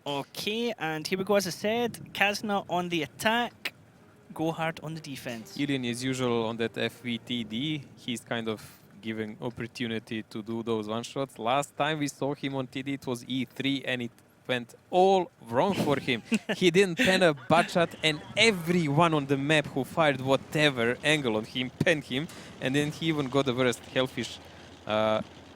Okay, and here we go. As I said, Kazna on the attack, GoHard on the defense. Ilian is usual on that FVTD. He's kind of giving opportunity to do those one-shots. Last time we saw him on TD, it was E3, and it went all wrong for him. He didn't pen a butt shot, and everyone on the map who fired whatever angle on him penned him, and then he even got the worst Hellfish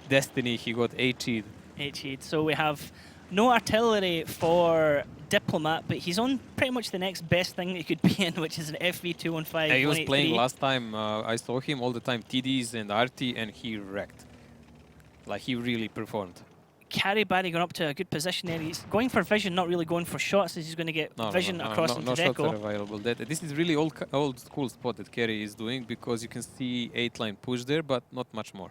destiny. He got H-E'd. H-E'd. So we have no artillery for Diplomat, but he's on pretty much the next best thing he could be in, which is an FV215. He was playing last time. I saw him all the time, TDs and RT, and he wrecked. Like, he really performed. Carry Barry going up to a good position there. He's going for vision, not really going for shots, as he's going to get vision across into no shots Veko. are available. This is really old school spot that Carry is doing, because you can see 8-line push there, but not much more.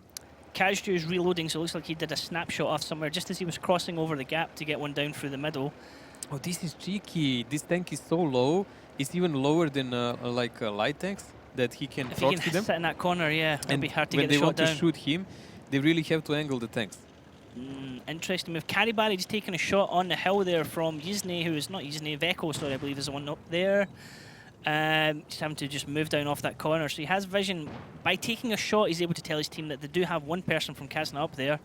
Kazju is reloading, so it looks like he did a snapshot off somewhere just as he was crossing over the gap to get one down through the middle. Oh, this is cheeky. This tank is so low. It's even lower than light tanks that he can proxy them. If he can sit in that corner, yeah, it'd be hard to get the shot down. When they want to shoot him, they really have to angle the tanks. Interesting move. Caribari just taking a shot on the hill there from Yizne, who is not Yizne, Veko, sorry, I believe is the one up there. Just having to just move down off that corner. So he has vision. By taking a shot, he's able to tell his team that they do have one person from Kazna up there.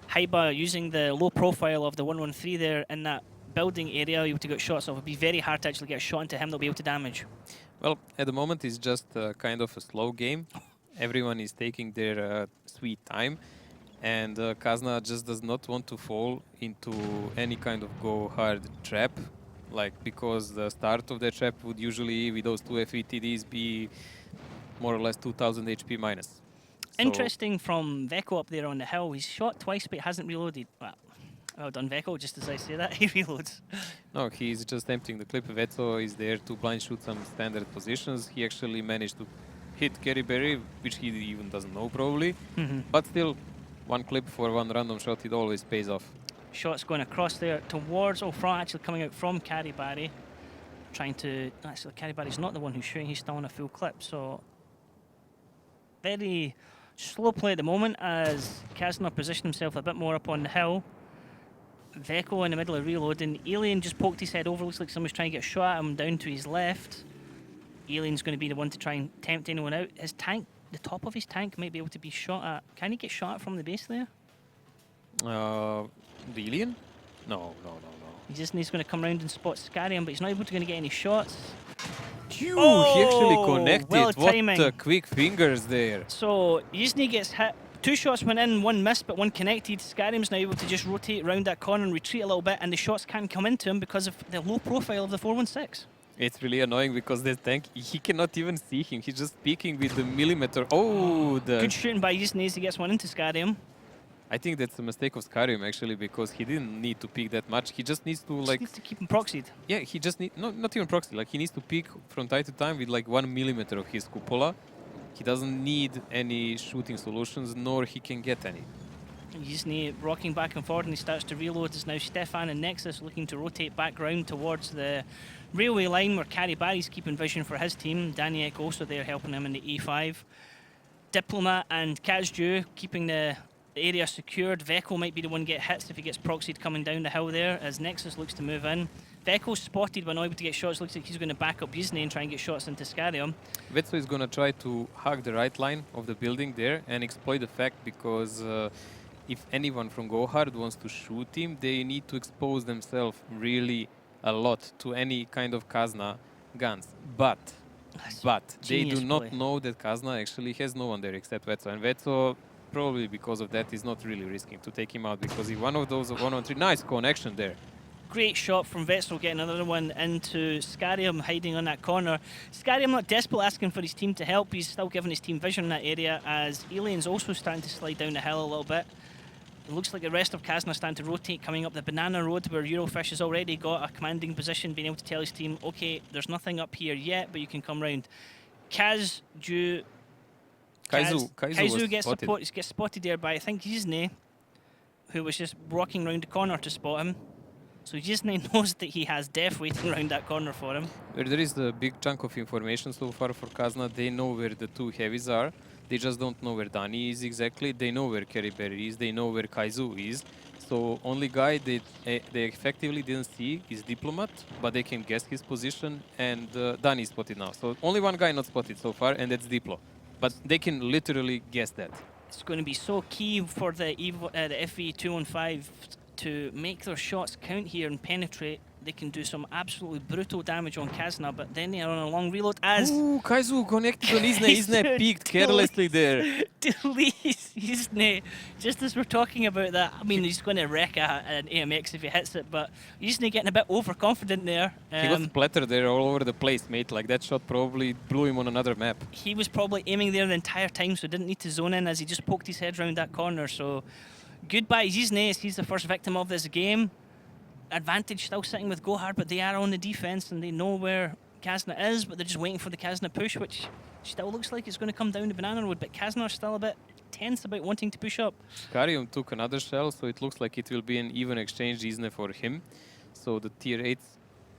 Haiba using the low profile of the 113 there in that building area, able to get shots off. It would be very hard to actually get a shot into him they'll be able to damage. Well, at the moment it's just kind of a slow game. Everyone is taking their sweet time. And Kazna just does not want to fall into any kind of GoHard trap. Like, because the start of the trap would usually, with those two FETDs, be more or less 2000 HP minus. So interesting from Veko up there on the hill. He's shot twice, but hasn't reloaded. Well done, Veko. Just as I say that, he reloads. No, he's just emptying the clip. Veto is there to blind shoot some standard positions. He actually managed to hit Kerryberry, which he even doesn't know probably. But still, one clip for one random shot, it always pays off. Shots going across there towards, from actually coming out from Caribari. Trying to, actually Caribari's not the one who's shooting, he's still on a full clip. So, very slow play at the moment as Kazna positioned himself a bit more up on the hill. Veko in the middle of reloading. Alien just poked his head over, looks like someone's trying to get a shot at him down to his left. Alien's going to be the one to try and tempt anyone out. His tank, the top of his tank might be able to be shot at. Can he get shot at from the base there? The Alien? No. He just needs to come around and spot Scarium, but he's not able to get any shots. He actually connected. Well, what quick fingers there. So Yizne gets hit. 2 shots went in, 1 missed, but 1 connected. Scarium's now able to just rotate around that corner and retreat a little bit, and the shots can't come into him because of the low profile of the 416. It's really annoying because this tank, he cannot even see him. He's just peeking with the millimeter. Oh, good shooting by Yizne as he gets one into Scarium. I think that's a mistake of Scarium actually, because he didn't need to peek that much. He just needs to like... needs to keep him proxied. Yeah, he just needs... No, not even proxy. Like, he needs to peek from time to time with like 1 millimeter of his cupola. He doesn't need any shooting solutions, nor he can get any. Yizne rocking back and forward, and he starts to reload. It's now Stefan and Nexus looking to rotate back round towards the railway line where Caribari's keeping vision for his team. Daniek also there helping him in the E5. Diplomat and Kazju keeping the area secured. Veko might be the one to get hits if he gets proxied coming down the hill there as Nexus looks to move in. Veko's spotted but not able to get shots. Looks like he's going to back up Yizne and try and get shots into Scarium. Vetso is going to try to hug the right line of the building there and exploit the fact because if anyone from GoHard wants to shoot him, they need to expose themselves really a lot to any kind of Kazna guns. But they do not know that Kazna actually has no one there except Vetso. And Vetso, probably because of that, is not really risking to take him out, because if one of those 1-on-3, nice connection there. Great shot from Vetso, getting another one into Scarium hiding on that corner. Scarium not desperate, asking for his team to help. He's still giving his team vision in that area as Alien's also starting to slide down the hill a little bit. It looks like the rest of Kazna starting to rotate, coming up the banana road where Eurofish has already got a commanding position, being able to tell his team, okay, there's nothing up here yet, but you can come round. Kaizu gets spotted there by, I think, Yizne, who was just walking around the corner to spot him. So Yizne knows that he has Def waiting around that corner for him. There is a big chunk of information so far for Kazna. They know where the 2 heavies are. They just don't know where Dani is exactly. They know where Kerryberry is. They know where Kaizu is. So only guy they effectively didn't see is Diplomat, but they can guess his position, and Dani is spotted now. So only one guy not spotted so far, and that's Diplo. But they can literally guess that. It's going to be so key for the FV215 to make their shots count here and penetrate. They can do some absolutely brutal damage on Kazna, but then they are on a long reload as... Ooh, Kaizu connected on Isne. Isne peeked carelessly there. Deletes Isne. Just as we're talking about that, I mean, he's going to wreck an AMX if he hits it, but Isne getting a bit overconfident there. He got splattered there all over the place, mate. Like, that shot probably blew him on another map. He was probably aiming there the entire time, so didn't need to zone in as he just poked his head round that corner. So, goodbye Isne. He's the first victim of this game. Advantage still sitting with GoHard, but they are on the defense and they know where Kazna is, but they're just waiting for the Kazna push, which still looks like it's going to come down the banana road, but Kazna are still a bit tense about wanting to push up. Skarium took another shell, so it looks like it will be an even exchange Isne for him. So the tier 8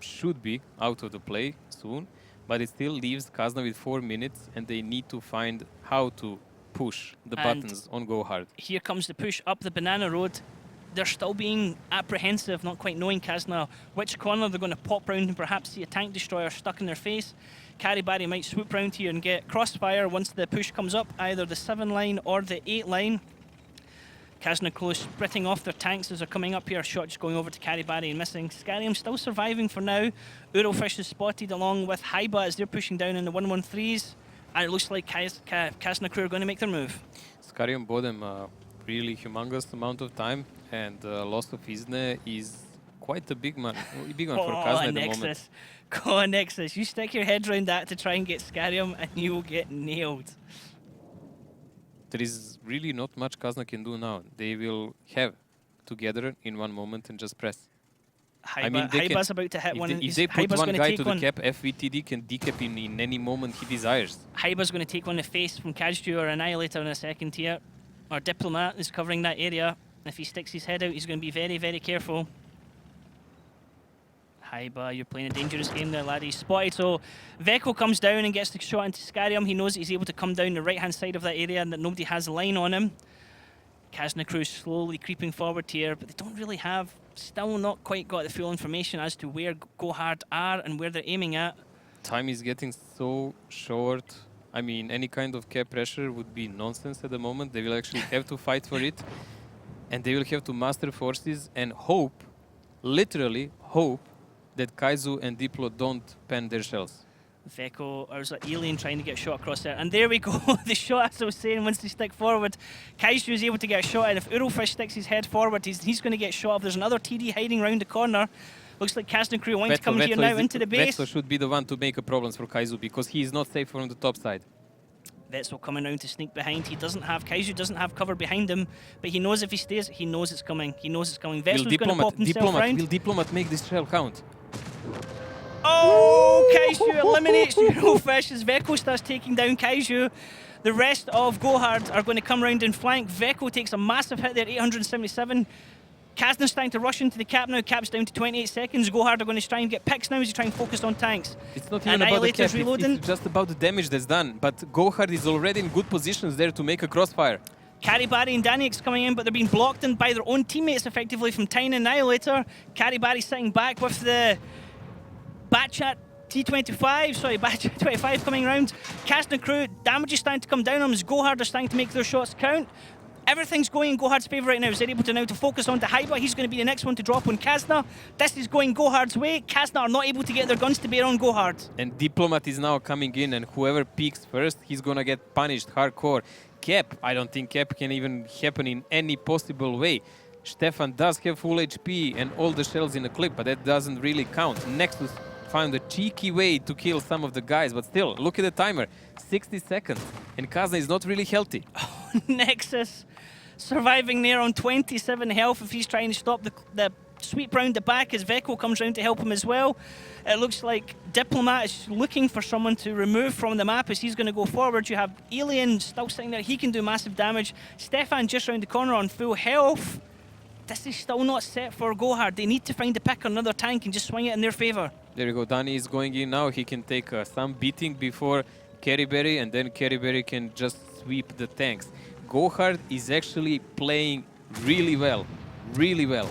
should be out of the play soon, but it still leaves Kazna with 4 minutes, and they need to find how to push the buttons on GoHard. Here comes the push up the banana road. They're still being apprehensive, not quite knowing Kazna which corner they're going to pop round and perhaps see a tank destroyer stuck in their face. Caribari might swoop round here and get crossfire once the push comes up, either the 7 line or the 8 line. Kazna close, splitting off their tanks as they're coming up here. Shot just going over to Caribari and missing. Scarium still surviving for now. Urofish is spotted along with Haiba as they're pushing down in the 113s. And it looks like Kazna crew are going to make their move. Skarium bought them a really humongous amount of time, and loss of Isne is quite a big one for Kazna at the moment. Go on, Nexus. You stick your head around that to try and get Scarium and you will get nailed. There is really not much Kazna can do now. They will have together in one moment and just press. Haiba's about to hit one. If they put one guy to the cap, FVTD can decap him in any moment he desires. Haiba's going to take one in the face from Kazju or Annihilator in a second here. Our Diplomat is covering that area. If he sticks his head out, he's going to be very, very careful. Haiba, you're playing a dangerous game there, laddie. Spotted, so Veko comes down and gets the shot into Scarium. He knows that he's able to come down the right-hand side of that area and that nobody has a line on him. Kazna crew slowly creeping forward here, but they don't really have, still not quite got the full information as to where GoHard are and where they're aiming at. Time is getting so short. I mean, any kind of cap pressure would be nonsense at the moment. They will actually have to fight for it. And they will have to master forces and hope, literally hope, that Kaizu and Diplo don't pen their shells. Veko, or was it Alien trying to get a shot across there? And there we go, the shot, as I was saying, once they stick forward, Kaizu is able to get a shot, and if Urofish sticks his head forward, he's going to get shot. If there's another TD hiding around the corner, looks like Kazna crew wanting to come here now into the base. Vetso should be the one to make a problems for Kaizu, because he is not safe from the top side. Vetso coming around to sneak behind. He doesn't have, Kaizu doesn't have cover behind him, but he knows if he stays, he knows it's coming. He knows it's coming. Vetso's going to pop himself round. Will Diplomat make this shell count? Oh, Kaizu eliminates Urofish as Veko starts taking down Kaizu. The rest of GoHard are going to come round in flank. Veko takes a massive hit there, 877. Kazna's starting to rush into the cap now. Cap's down to 28 seconds. GoHard are going to try and get picks now as they try and focus on tanks. It's not even about the cap, it's just about the damage that's done. But GoHard is already in good positions there to make a crossfire. Caribari and Daniek's coming in, but they're being blocked in by their own teammates effectively from Tyne and Annihilator. Caribari sitting back with the Batchat T25, sorry, Batchat 25 coming around. Kazna crew, damage is starting to come down on them as GoHard are starting to make their shots count. Everything's going in GoHard's favour right now. They're able to now to focus on to Haiba. He's going to be the next one to drop on Kazna. This is going GoHard's way. Kazna are not able to get their guns to bear on GoHard. And Diplomat is now coming in, and whoever peeks first, he's going to get punished hardcore. Cap, I don't think Cap can even happen in any possible way. Stefan does have full HP and all the shells in the clip, but that doesn't really count. Nexus found a cheeky way to kill some of the guys, but still, look at the timer. 60 seconds, and Kazna is not really healthy. Oh, Nexus surviving there on 27 health if he's trying to stop the sweep round the back as Veko comes round to help him as well. It looks like Diplomat is looking for someone to remove from the map as he's going to go forward. You have Alien still sitting there. He can do massive damage. Stefan just round the corner on full health. This is still not set for GoHard. They need to find a pick on another tank and just swing it in their favour. There you go. Dani is going in now. He can take some beating before Carryberry, and then Carryberry can just sweep the tanks. GoHard is actually playing really well. really well.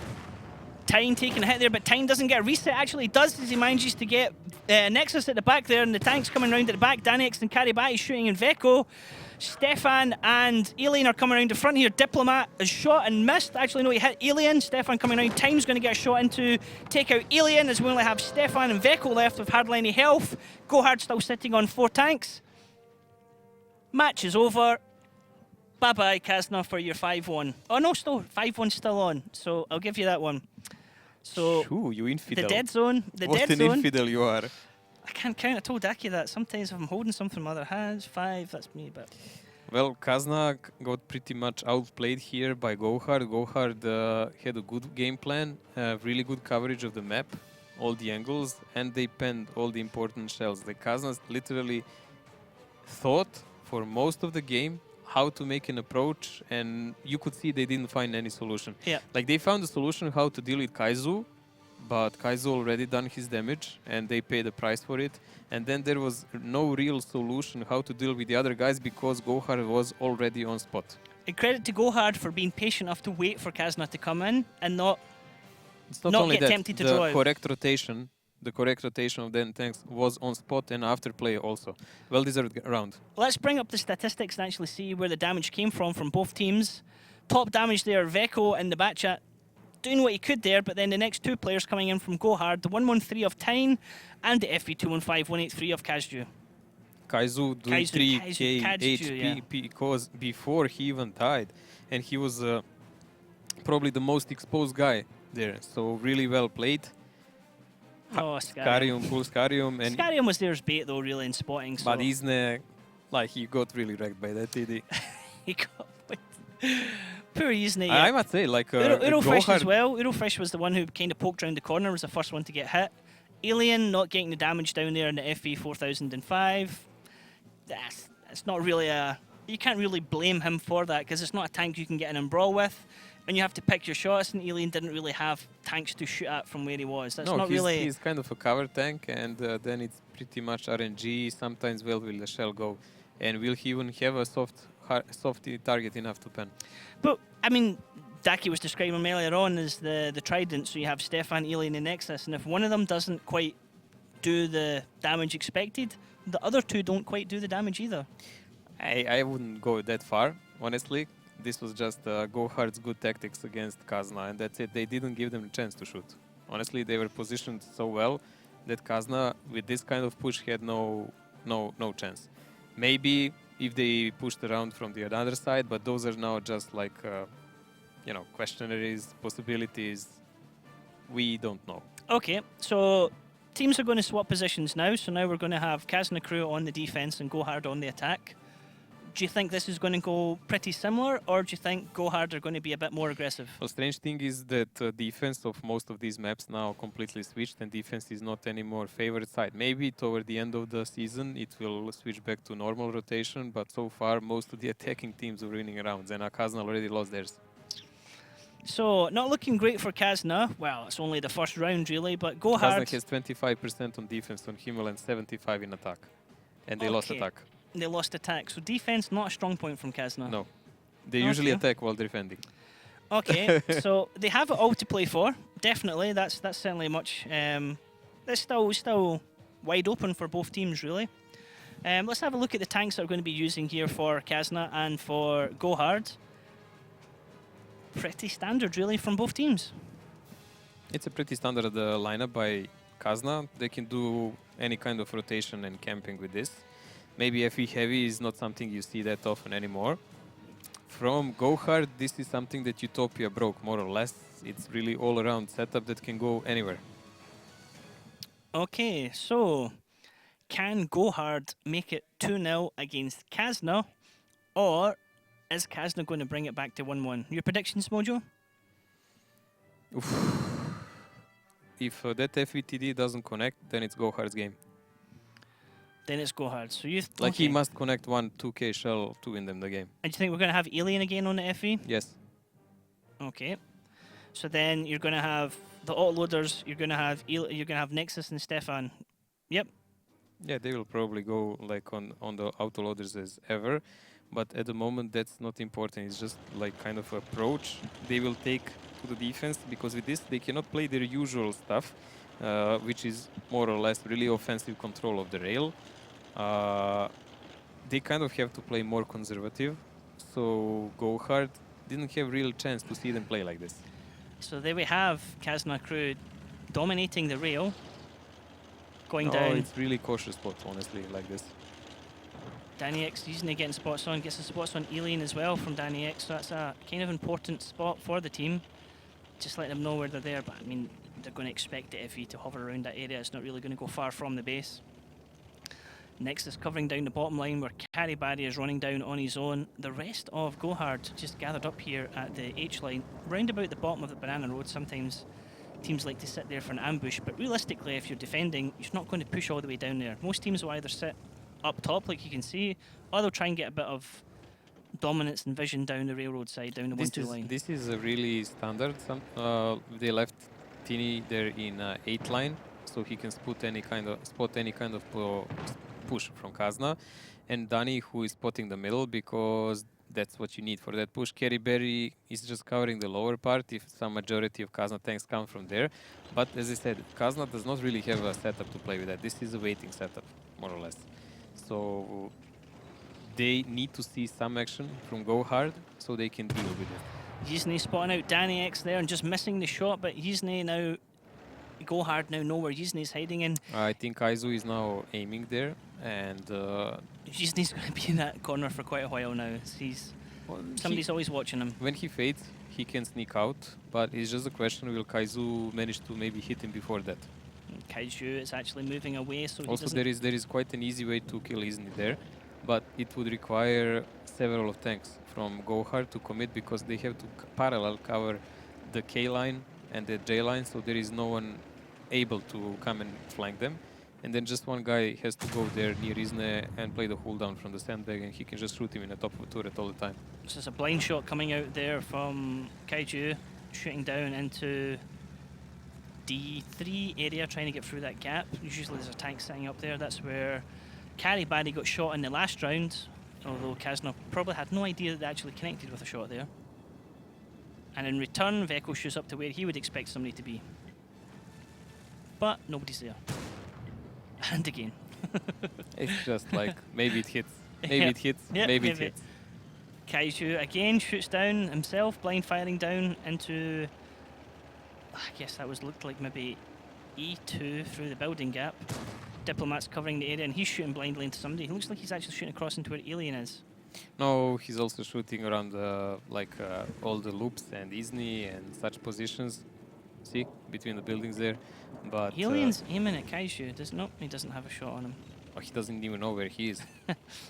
Tyne taking a hit there, but Tyne doesn't get a reset. Actually does, as he manages to get Nexus at the back there, and the tanks coming around at the back. Daniex and Karibati shooting in Veko. Stefan and Alien are coming around the front here. Diplomat is shot and missed. Actually, no, he hit Alien. Stefan coming around. Tyne's going to get a shot into take out Alien, as we only have Stefan and Veko left with hardly any health. GoHard still sitting on 4 tanks. Match is over. Bye-bye, Kazna, for your 5-1. Oh, no, still 5-1 still on, so I'll give you that one. So, Shoo, you infidel. the dead zone. What an infidel you are. I can't count. I told Daki that. Sometimes if I'm holding something from other hands, 5, that's me. But Well, Kazna got pretty much outplayed here by GoHard. GoHard had a good game plan, really good coverage of the map, all the angles, and they penned all the important shells. The Kazna literally thought for most of the game how to make an approach, and you could see they didn't find any solution. yeah, Like, they found a solution how to deal with Kaizu, but Kaizu already done his damage and they paid the price for it. And then there was no real solution how to deal with the other guys because GoHard was already on spot. and credit to GoHard for being patient enough to wait for Kazna to come in and not It's not Not only get that, tempted to draw out. the correct rotation of the tanks was on spot and after play also. Well deserved round. Let's bring up the statistics and actually see where the damage came from both teams. Top damage there, Veko in the back chat doing what he could there, but then the next 2 players coming in from GoHard, the 113 of Tyne and the FV215183 of Kazju. Kaizu doing Kaizu, 3k Kazju, HP yeah. because before he even died, and he was probably the most exposed guy there. So really well played. Oh, Scarium. Full Scarium, and Scarium was there as bait though, really, in spotting. So but Isne, like, he got really wrecked by that TD. he got poor Isne. I must say, like, Eurofresh as GoHard, well. Eurofresh was the one who kind of poked round the corner, was the first one to get hit. Alien not getting the damage down there in the FV 4005. That's not really a... You can't really blame him for that because it's not a tank you can get in and brawl with. And you have to pick your shots, and Alien didn't really have tanks to shoot at from where he was. That's not really... he's kind of a cover tank, and then it's pretty much RNG. Sometimes well will the shell go, and will he even have a soft target enough to pen? But, I mean, Daki was describing him earlier on as the Trident, so you have Stefan, Alien and Nexus, and if one of them doesn't quite do the damage expected, the other 2 don't quite do the damage either. I wouldn't go that far, honestly. This was just GoHard's good tactics against Kazna, and that's it. They didn't give them a chance to shoot. Honestly, they were positioned so well that Kazna, with this kind of push, had no chance. Maybe if they pushed around from the other side, but those are now just like, questionaries, possibilities. We don't know. Okay, so teams are going to swap positions now. So now we're going to have Kazna crew on the defense and GoHard on the attack. Do you think this is going to go pretty similar, or do you think GoHard are going to be a bit more aggressive? Well, strange thing is that defense of most of these maps now completely switched, and defense is not anymore favorite side. Maybe toward the end of the season it will switch back to normal rotation, but so far most of the attacking teams are winning rounds, and Kazna already lost theirs. So, not looking great for Kazna. Well, it's only the first round, really, but GoHard... Kazna has 25% on defense on Himmel and 75 in attack, and they lost attack. They lost attack, so defense not a strong point from Kazna. No, they usually attack while defending. Okay, so they have it all to play for. Definitely, that's certainly much. It's still wide open for both teams, really. Let's have a look at the tanks that we're going to be using here for Kazna and for GoHard. Pretty standard, really, from both teams. It's a pretty standard lineup by Kazna. They can do any kind of rotation and camping with this. Maybe FE heavy is not something you see that often anymore. From GoHard, this is something that Utopia broke, more or less. It's really all-around setup that can go anywhere. Okay, so can GoHard make it 2-0 against Kazna, or is Kazna going to bring it back to 1-1? Your predictions, Mojo? If that FETD doesn't connect, then it's GoHard's game. Then it's GoHard. So you he must connect 1-2k shell to win them the game. And do you think we're going to have Alien again on the FE? Yes. Okay. So then you're going to have the autoloaders. You're going to have Nexus and Stefan. Yep. Yeah, they will probably go like on the autoloaders as ever, but at the moment that's not important. It's just like kind of approach. They will take to the defense, because with this they cannot play their usual stuff, which is more or less really offensive control of the rail. They kind of have to play more conservative. So GoHard didn't have real chance to see them play like this. So there we have Kazna crew dominating the rail, going down. It's really cautious spot, honestly, like this. Danny X using getting spots on, gets the spots on Alien as well from Danny X, so that's a kind of important spot for the team. Just letting them know where they're there, but I mean, they're going to expect the FE to hover around that area. It's not really going to go far from the base. Next is covering down the bottom line where Carry Barry is running down on his own. The rest of GoHard just gathered up here at the H line, round about the bottom of the banana road. Sometimes teams like to sit there for an ambush, but realistically, if you're defending, you're not going to push all the way down there. Most teams will either sit up top, like you can see, or they'll try and get a bit of dominance and vision down the railroad side, down the 1-2 line. This is a really standard. They left Tini there in 8 line, so he can spot any kind of push from Kazna, and Danny, who is spotting the middle, because that's what you need for that push. Kerry Berry is just covering the lower part if some majority of Kazna tanks come from there. But as I said, Kazna does not really have a setup to play with that. This is a waiting setup, more or less. So they need to see some action from GoHard so they can deal with it. Yizne spotting out Danny X there and just missing the shot, but Yizne now, GoHard now know where Yizne's hiding in. I think Aizu is now aiming there, and Yizne's going to be in that corner for quite a while now. Somebody's always watching him. When he fades, he can sneak out, but it's just a question, will Kaizu manage to maybe hit him before that? Kaiju is actually moving away, so also there is quite an easy way to kill Yizne there, but it would require several of tanks from GoHard to commit, because they have to parallel cover the K line and the J line, so there is no one able to come and flank them. And then just one guy has to go there near Yizne and play the hold down from the sandbag, and he can just shoot him in the top of a turret all the time. So there's a blind shot coming out there from Kaiju, shooting down into D3 area, trying to get through that gap. Usually there's a tank sitting up there. That's where Carry Barry got shot in the last round, although Kazna probably had no idea that they actually connected with a shot there. And in return, Veko shoots up to where he would expect somebody to be. But nobody's there. And again. It's just like, maybe it hits, maybe it hits, maybe it hits. Kaiju again shoots down himself, blind firing down into, I guess that looked like maybe E2 through the building gap. Diplomat's covering the area and he's shooting blindly into somebody. He looks like he's actually shooting across into where Alien is. No, he's also shooting around all the loops and Yizne and such positions. See, between the buildings there. But Alien's aiming at Kaiju. He doesn't have a shot on him. Oh, he doesn't even know where he is.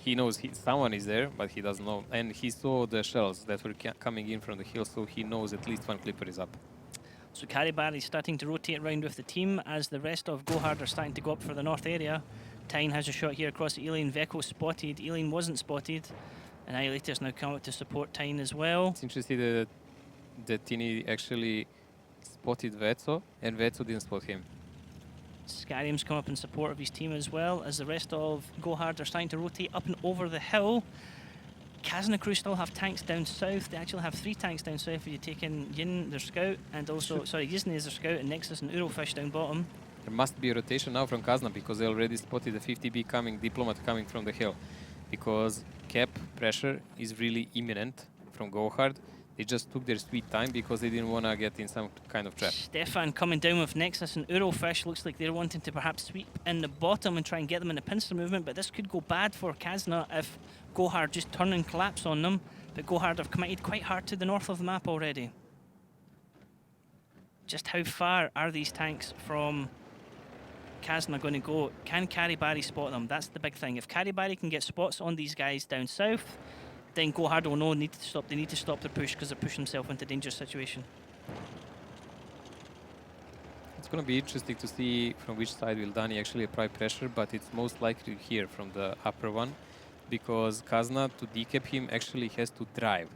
He knows someone is there, but he doesn't know. And he saw the shells that were coming in from the hill, so he knows at least one clipper is up. So Caribari is starting to rotate around with the team as the rest of GoHard are starting to go up for the north area. Tyne has a shot here across the Alien. Veko spotted. Alien wasn't spotted. Annihilator's now come out to support Tyne as well. It's interesting that Tini actually spotted Vetso, and Vetso didn't spot him. Scarium's come up in support of his team as well, as the rest of GoHard are starting to rotate up and over the hill. Kazna crew still have tanks down south. They actually have 3 tanks down south if you take in Yin, their scout, and also, Yizne is their scout, and Nexus and Eurofish down bottom. There must be a rotation now from Kazna, because they already spotted the 50B Diplomat coming from the hill. Because cap pressure is really imminent from GoHard. They just took their sweet time because they didn't want to get in some kind of trap. Stefan coming down with Nexus and Eurofish. Looks like they're wanting to perhaps sweep in the bottom and try and get them in a pincer movement, but this could go bad for Kazna if GoHard just turn and collapse on them. But GoHard have committed quite hard to the north of the map already. Just how far are these tanks from Kazna going to go? Can Caribari spot them? That's the big thing. If Caribari can get spots on these guys down south, then GoHard will know they need to stop their push because they're pushing themselves into a dangerous situation. It's going to be interesting to see from which side will Dani actually apply pressure, but it's most likely here from the upper one, because Kazna, to decap him, actually has to drive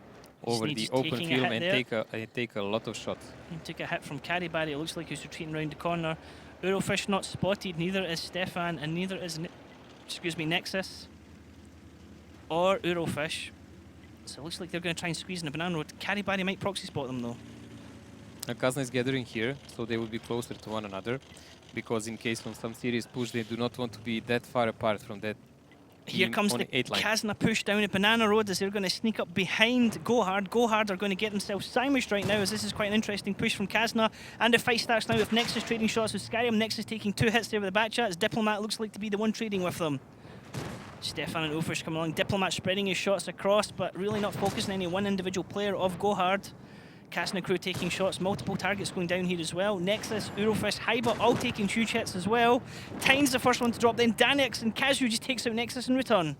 over the open field and take a lot of shots. He took a hit from Caribari. It looks like he's retreating around the corner. Eurofish not spotted, neither is Stefan, and neither is Nexus or Eurofish. So it looks like they're going to try and squeeze in the banana road. Caribari might proxy spot them though. Kazna is gathering here, so they will be closer to one another, because in case of some serious push, they do not want to be that far apart from that. Here comes the Kazna push down at Banana Road as they're going to sneak up behind GoHard. GoHard are going to get themselves sandwiched right now, as this is quite an interesting push from Kazna. And the fight starts now with Nexus trading shots with Scarium. Nexus taking 2 hits there with the back chat, as Diplomat looks like to be the one trading with them. Stefan and Ulfish come along. Diplomat spreading his shots across, but really not focusing on any one individual player of GoHard. Kazna crew taking shots, multiple targets going down here as well. Nexus, Eurofish, Hyba all taking huge hits as well. Tyne's the first one to drop, then Danix and Kazu just takes out Nexus in return.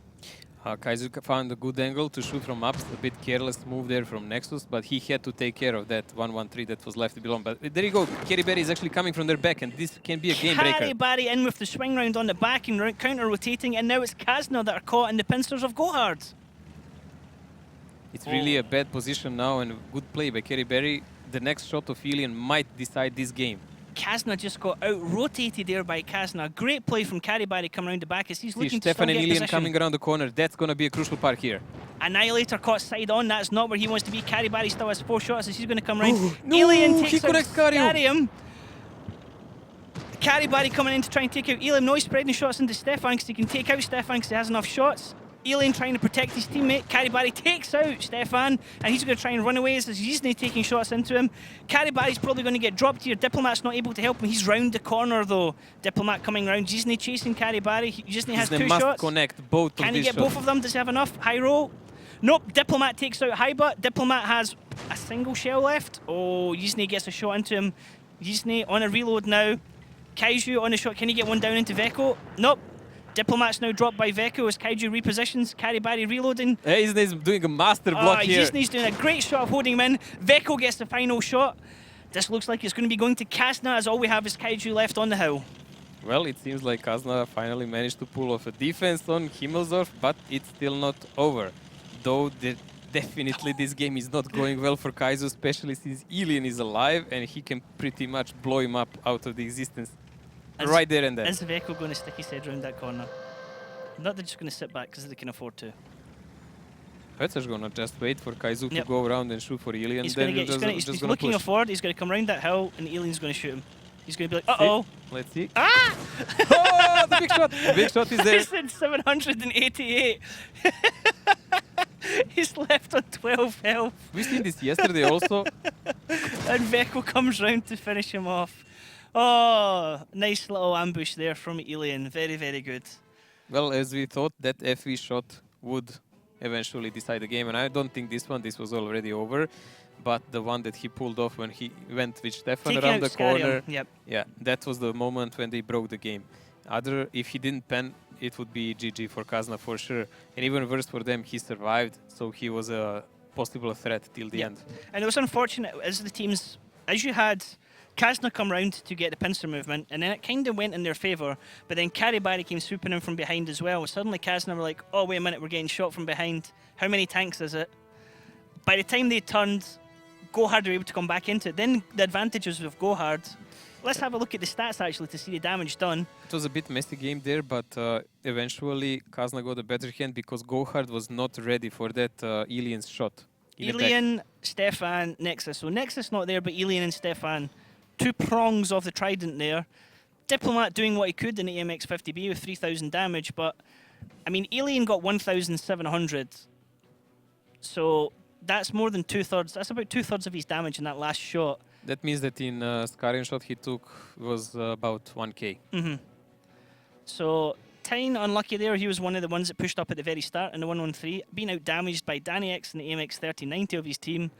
Kazu found a good angle to shoot from up, a bit careless move there from Nexus, but he had to take care of that 1-1-3 that was left below. But there you go, Kerry Berry is actually coming from their back, and this can be a game breaker. Kerry Berry in with the swing round on the back and counter-rotating, and now it's Kazna that are caught in the pincers of GoHard. It's really a bad position now, and good play by Kerry Berry. The next shot of Ilian might decide this game. Kazna just got out-rotated there by Kazna. Great play from Kerry Berry coming around the back as he's looking to Stefan still and get Ilian position. coming around the corner. That's going to be a crucial part here. Annihilator caught side on. That's not where he wants to be. Kerry Berry still has 4 shots as he's going to come round. No, Ilian he takes out connects Scarium. Scarium. Kerry Berry coming in to try and take out Ilian. No, he's spreading shots into Stefan because he can take out Stefan because he has enough shots. Ilian trying to protect his teammate. Kerry Berry takes out Stefan, and he's going to try and run away as Yizne taking shots into him. Kerry Berry's probably going to get dropped here. Diplomat's not able to help him. He's round the corner though. Diplomat coming round. Yizne chasing Kerry Berry. Yizne has 2 must shots. Connect both Can of he these get shots. both of them? Does he have enough? High roll. Nope. Diplomat takes out Hyba. Diplomat has a single shell left. Oh, Yizne gets a shot into him. Yizne on a reload now. Kaiju on a shot. Can he get one down into Veko? Nope. Diplomat's now dropped by Veko as Kaiju repositions. Kerry Berry reloading. Yizne's doing a master block here. Yizne's doing a great shot of holding him in. Veko gets the final shot. This looks like it's going to be going to Kazna, as all we have is Kaiju left on the hill. Well, it seems like Kazna finally managed to pull off a defense on Himmelsdorf, but it's still not over. Though definitely this game is not going well for Kaizo, especially since Ilian is alive and he can pretty much blow him up out of the existence right there and then. Is Veko going to stick his head around that corner? Not they're just going to sit back because they can afford to. Hötzer's going to just wait for Kaizu to go around and shoot for Ilian. He's, he's looking forward, he's going to come around that hill and Ilian's going to shoot him. He's going to be like, uh-oh. Let's see. Ah! Oh, the big shot! The big shot is there. He's in 788. He's left on 12 health. We've seen this yesterday also. And Veko comes round to finish him off. Oh, nice little ambush there from Ilian. Very, very good. Well, as we thought, that FV shot would eventually decide the game, and I don't think this was already over. But the one that he pulled off when he went with Stefan around the corner, yeah, that was the moment when they broke the game. If he didn't pen, it would be GG for Kazna for sure. And even worse for them, he survived, so he was a possible threat till the end. And it was unfortunate as the teams, as you had Kazna come round to get the pincer movement, and then it kind of went in their favour, but then Kerry Berry came swooping in from behind as well. Suddenly Kazna were like, oh, wait a minute, we're getting shot from behind. How many tanks is it? By the time they turned, GoHard were able to come back into it. Then the advantages of GoHard. Let's have a look at the stats actually to see the damage done. It was a bit messy game there, but eventually Kazna got a better hand because GoHard was not ready for that Ilian's shot. Ilian, Stefan, Nexus. So Nexus not there, but Ilian and Stefan. 2 prongs of the trident there. Diplomat doing what he could in the AMX 50B with 3,000 damage, but I mean, Ilian got 1,700. So that's more than 2/3. That's about 2/3 of his damage in that last shot. That means that in Scarium shot he took was about 1k. So Tyne, unlucky there. He was one of the ones that pushed up at the very start in the 113, being out damaged by Danny X in the AMX 3090 of his team.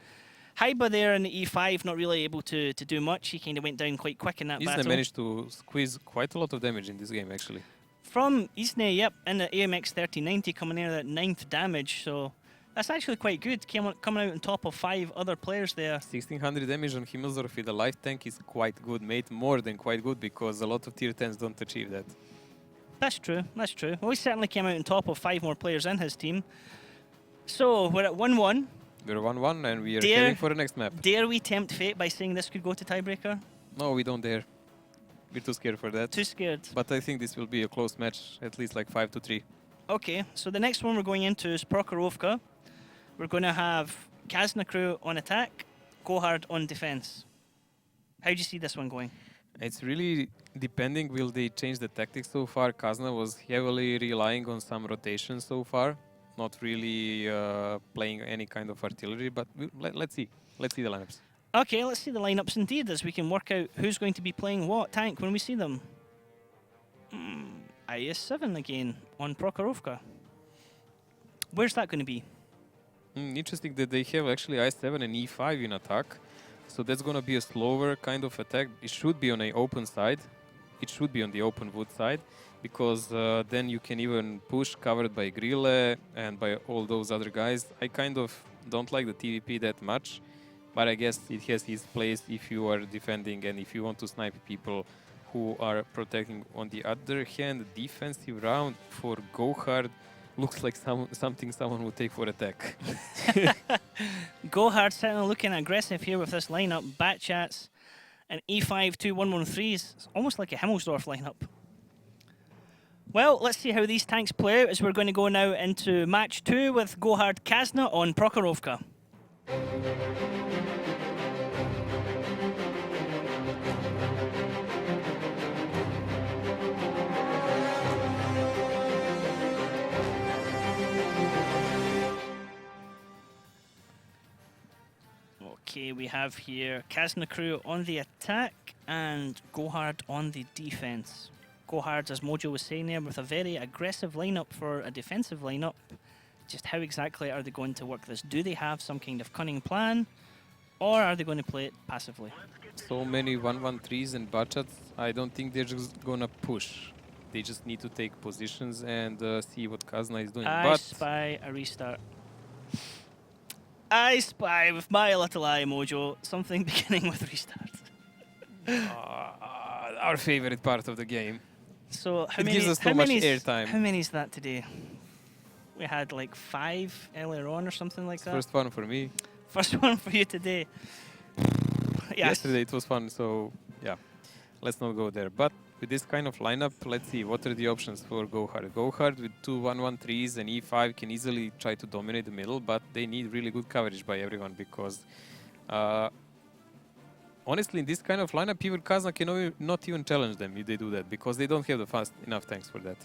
Hyba there in the E5, not really able to do much. He kind of went down quite quick in that battle. Isne managed to squeeze quite a lot of damage in this game, actually. From Isne, yep, in the AMX 3090, coming in at 9th damage, so that's actually quite good. Coming out on top of 5 other players there. 1600 damage on Himmelsdorf with a life tank is quite good, mate. More than quite good, because a lot of tier 10s don't achieve that. That's true, that's true. Well, he certainly came out on top of 5 more players in his team. So, we're at 1-1. We're 1-1 and we are heading for the next map. Dare we tempt fate by saying this could go to tiebreaker? No, we don't dare. We're too scared for that. Too scared. But I think this will be a close match, at least like 5-3. Okay, so the next one we're going into is Prokhorovka. We're going to have Kazna crew on attack, GoHard on defense. How do you see this one going? It's really depending. Will they change the tactics so far? Kazna was heavily relying on some rotation so far, not really playing any kind of artillery. But let's see. Let's see the lineups. Okay, let's see the lineups indeed, as we can work out who's going to be playing what tank when we see them. IS-7 again on Prokhorovka. Where's that going to be? Interesting that they have actually I7 and E5 in attack. So that's going to be a slower kind of attack. It should be on an open side. It should be on the open wood side, because then you can even push covered by Grille and by all those other guys. I kind of don't like the TVP that much, but I guess it has its place if you are defending and if you want to snipe people who are protecting. On the other hand, defensive round for GoHard looks like something someone would take for attack. GoHard certainly looking aggressive here with this lineup. Batchats and E5 2-1-1-3s. It's almost like a Himmelsdorf lineup. Well, let's see how these tanks play out as we're going to go now into match 2 with GoHard Kazna on Prokhorovka. Okay, we have here Kazna crew on the attack and GoHard on the defense. GoHard, as Mojo was saying there, with a very aggressive lineup for a defensive lineup. Just how exactly are they going to work this? Do they have some kind of cunning plan, or are they going to play it passively? So many 1-1-3s and Bachats, I don't think they're just gonna push. They just need to take positions and see what Kazna is doing. I spy a restart. I spy with my little eye, Mojo, something beginning with restart. Our favorite part of the game. So it gives us so much airtime. How many is that today? We had like 5 earlier on or something like that. First one for me. First one for you today. Yes. Yesterday it was fun, so yeah, let's not go there. But with this kind of lineup, let's see what are the options for GoHard. GoHard with 2 1-1-3s and E5 can easily try to dominate the middle, but they need really good coverage by everyone, because honestly, in this kind of lineup, even Kazna can not even challenge them if they do that, because they don't have the fast enough tanks for that.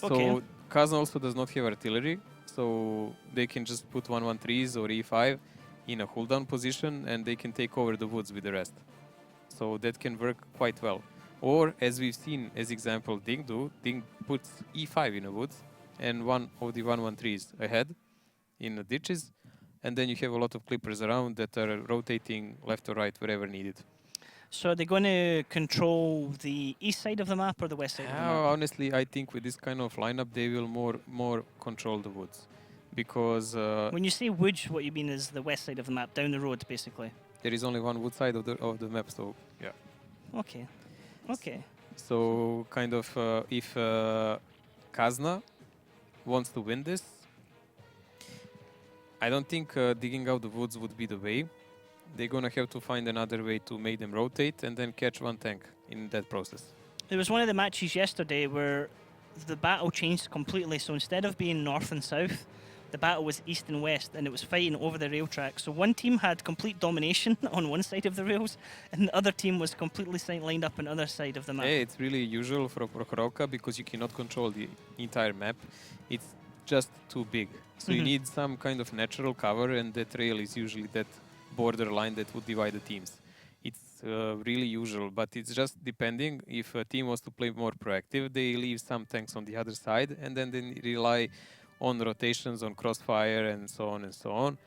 Okay. So Kazna also does not have artillery, so they can just put 1-1-3s or E5 in a hold down position, and they can take over the woods with the rest. So that can work quite well. Or, as we've seen as example Ding do, Ding puts E5 in the woods and one of the 1-1-3s ahead in the ditches, and then you have a lot of clippers around that are rotating left or right wherever needed. So are they going to control the east side of the map or the west side of the map? Honestly, I think with this kind of lineup, they will more control the woods, because when you say woods, what you mean is the west side of the map, down the road, basically. there is only one wood side of the map, so yeah. Okay. Okay. So kind of if Kazna wants to win this, I don't think digging out the woods would be the way. They're gonna have to find another way to make them rotate and then catch one tank in that process. There was one of the matches yesterday where the battle changed completely. So instead of being north and south, the battle was east and west, and it was fighting over the rail track. So one team had complete domination on one side of the rails, and the other team was completely lined up on the other side of the map. Yeah, it's really usual for Prokhorovka, because you cannot control the entire map. It's just too big. So you need some kind of natural cover, and that rail is usually that borderline that would divide the teams. It's really usual, but it's just depending. If a team wants to play more proactive, they leave some tanks on the other side, and then they rely on rotations, on crossfire, and so on and so on.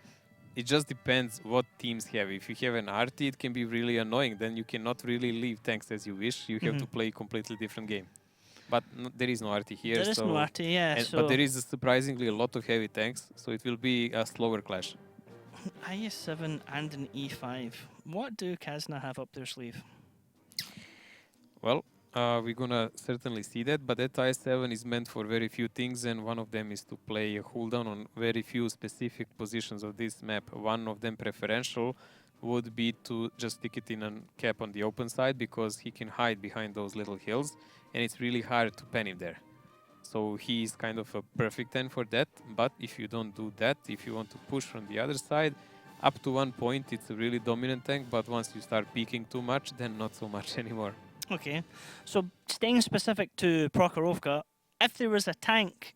It just depends what teams have. If you have an RT, it can be really annoying. Then you cannot really leave tanks as you wish. You have to play a completely different game. But there is no RT here. There is no RT, yeah. But there is surprisingly a lot of heavy tanks, so it will be a slower clash. IS-7 and an E5. What do Kazna have up their sleeve? Well, we're gonna certainly see that, but that IS-7 is meant for very few things, and one of them is to play a cooldown on very few specific positions of this map. One of them preferential would be to just stick it in a cap on the open side, because he can hide behind those little hills, and it's really hard to pen him there. So he's kind of a perfect 10 for that, but if you don't do that, if you want to push from the other side, Up to one point, it's a really dominant tank, but once you start peaking too much, then not so much anymore. Okay. So staying specific to Prokhorovka, if there was a tank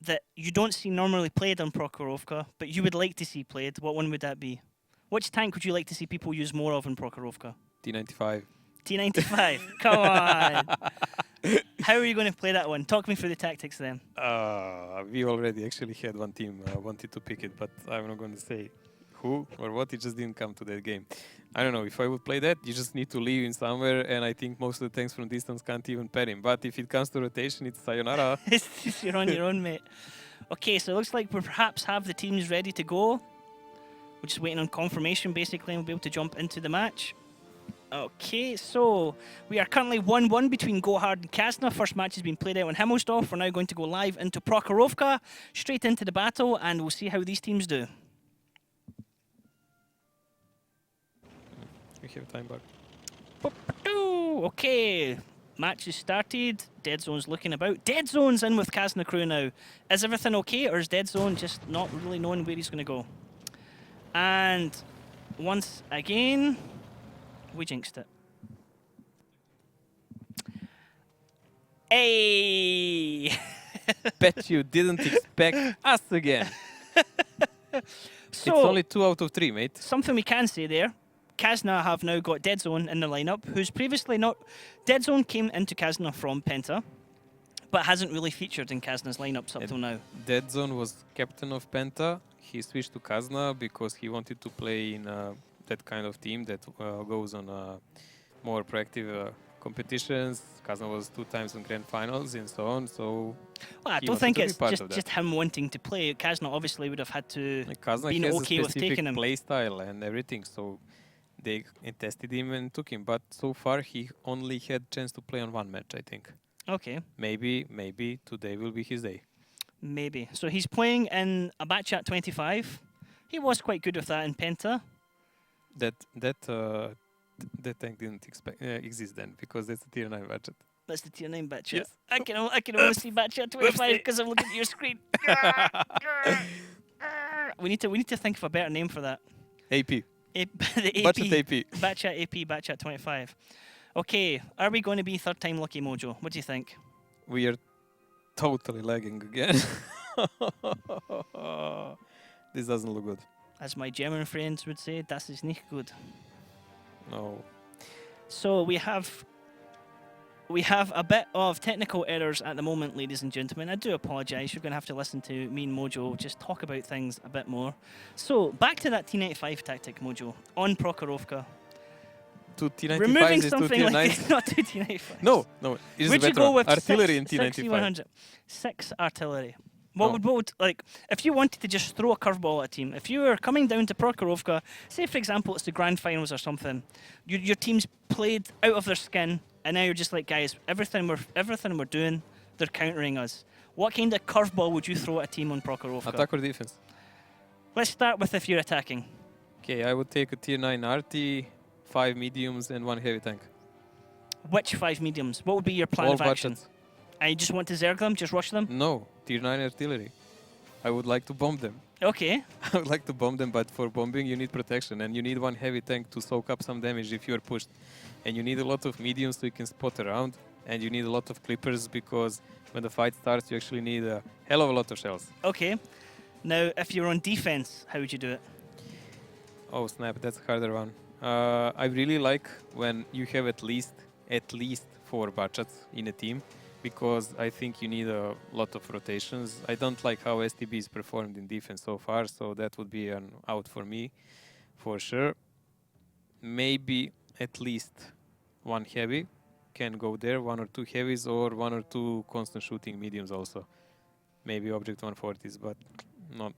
that you don't see normally played on Prokhorovka, but you would like to see played, what one would that be? Which tank would you like to see people use more of in Prokhorovka? T95. T95. Come on. How are you going to play that one? Talk me through the tactics then. We already actually had one team wanted to pick it, but I'm not going to say who or what. It just didn't come to that game. I don't know. If I would play that, you just need to leave him somewhere, and I think most of the tanks from distance can't even pet him. But if it comes to rotation, it's sayonara. You're on your own, mate. Okay, so it looks like we perhaps have the teams ready to go. We're just waiting on confirmation, basically, and we'll be able to jump into the match. Okay, so we are currently 1-1 between GoHard and Kazna. First match has been played out in Himmelsdorf. We're now going to go live into Prokhorovka, straight into the battle, and we'll see how these teams do. We have time back. Okay, match is started. Dead Zone's looking about. Dead Zone's in with Kazna crew now. Is everything okay, or is Dead Zone just not really knowing where he's going to go? And once again, we jinxed it. Hey! Bet you didn't expect us again. So, it's only 2 out of 3, mate. something we can say there. Kazna have now got Dead Zone in the lineup, who's previously not... Dead Zone came into Kazna from Penta, but hasn't really featured in Kazna's lineups up till now. Dead Zone was captain of Penta. He switched to Kazna because he wanted to play in that kind of team that goes on more proactive competitions. Kazna was 2 times in grand finals and so on. So Well, I don't think it's just him wanting to play. Kazna obviously would have had to Kazna be has okay a with specific taking him. play style and everything. So they tested him and took him. But so far he only had chance to play on 1 match, I think. Okay, Maybe today will be his day. maybe. So he's playing in a batch at 25. He was quite good with that in Penta. That tank didn't exist then because that's a tier 9 budget. That's the tier 9 batch. Yes. I can only see batch at 25 because I'm looking at your screen. we need to think of a better name for that. AP. The AP. Budget AP. Batch at AP, batch at 25. Okay, are we going to be third time lucky, Mojo? What do you think? We are totally lagging again. This doesn't look good. As my German friends would say, das ist nicht gut. No. So we have a bit of technical errors at the moment, ladies and gentlemen. I do apologise. You're going to have to listen to me and Mojo just talk about things a bit more. So back to that T95 tactic, Mojo, on Prokhorovka. 2 T95 Removing is 2 something tier like 9s. it's not 2 T95. No. It is Would you better. go with artillery six, in T95? 6100? 6 artillery. No. What would like if you wanted to just throw a curveball at a team? If you were coming down to Prokhorovka, say for example it's the grand finals or something, your team's played out of their skin, and now you're just like, guys, everything we're doing, they're countering us. What kind of curveball would you throw at a team on Prokhorovka? Attack or defense? Let's start with if you're attacking. Okay, I would take a tier 9 RT, 5 mediums and 1 heavy tank. Which 5 mediums? What would be your plan All of action? budgets. And you just want to zerg them, just rush them? No, tier 9 artillery. I would like to bomb them. Okay. I would like to bomb them, but for bombing you need protection and you need 1 heavy tank to soak up some damage if you are pushed. And you need a lot of mediums so you can spot around, and you need a lot of clippers because when the fight starts you actually need a hell of a lot of shells. Okay. Now, if you're on defense, how would you do it? Oh snap, that's a harder one. I really like when you have at least 4 budgets in a team, because I think you need a lot of rotations. I don't like how STB is performed in defense so far, so that would be an out for me, for sure. Maybe at least 1 heavy can go there, 1 or 2 heavies, or 1 or 2 constant shooting mediums also. Maybe object 140s, but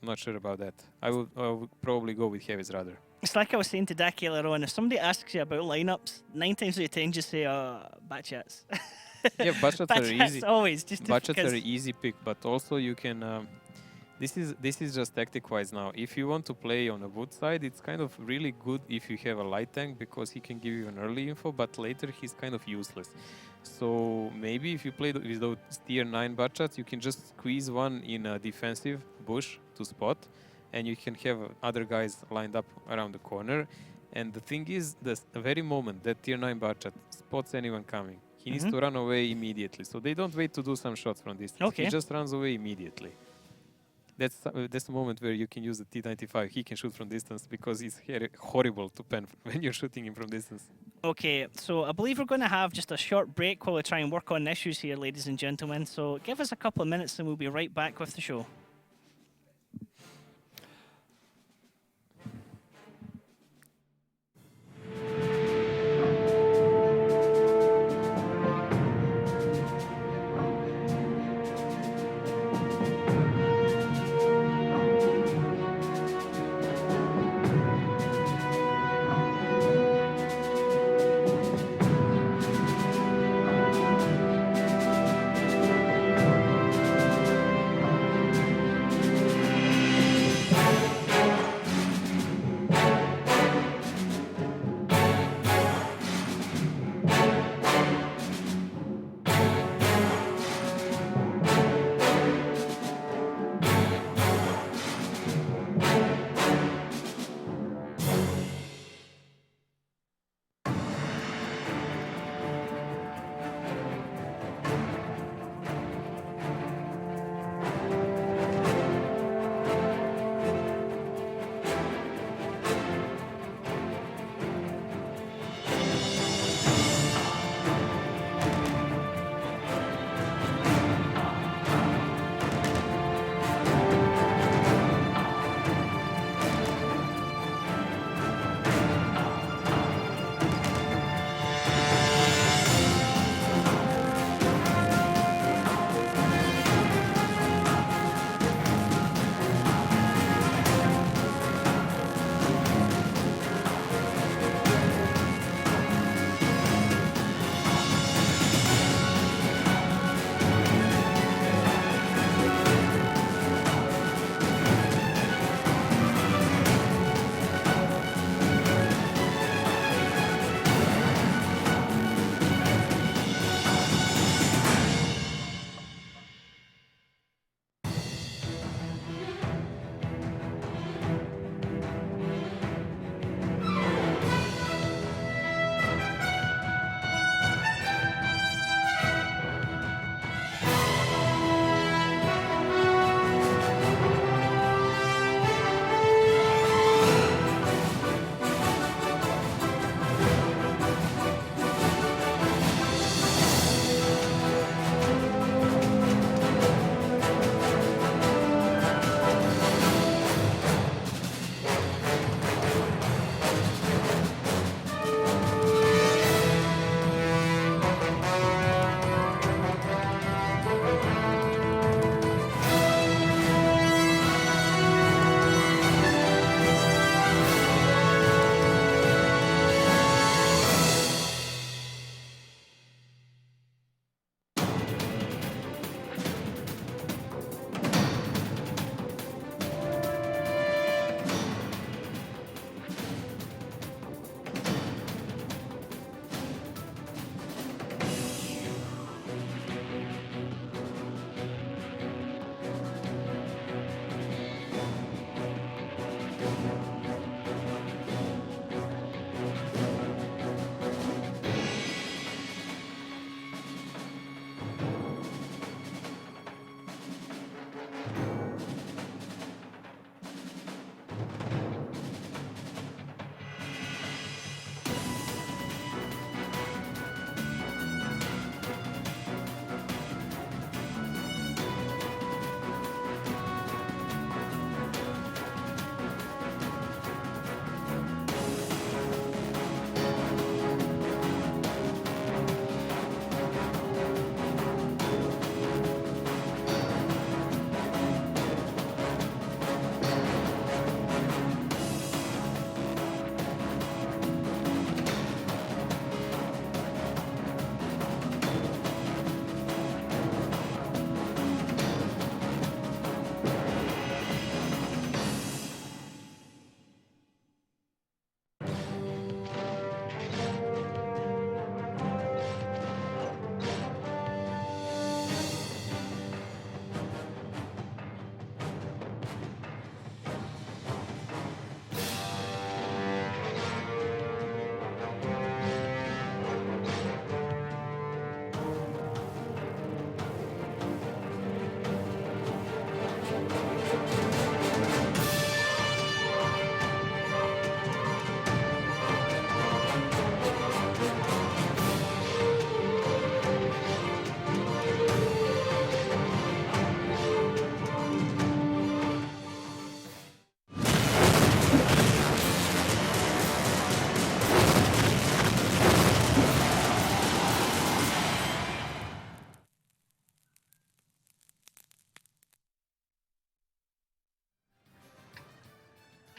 not sure about that. I would probably go with heavies rather. It's like I was saying to Dak earlier on, if somebody asks you about lineups, 9 times out of 10 just say, batchets. Yeah, budgets are easy. Always, just Budgets are easy pick, but also you can. This is just tactic wise now. If you want to play on a wood side, it's kind of really good if you have a light tank because he can give you an early info, but later he's kind of useless. So maybe if you play with those tier 9 budgets, you can just squeeze one in a defensive bush to spot, and you can have other guys lined up around the corner. And the thing is, the very moment that tier 9 Barchat spots anyone coming, he needs to run away immediately. So they don't wait to do some shots from distance. Okay. He just runs away immediately. That's the moment where you can use the T95. He can shoot from distance because it's horrible to pen when you're shooting him from distance. Okay, so I believe we're going to have just a short break while we try and work on issues here, ladies and gentlemen. So give us a couple of minutes and we'll be right back with the show.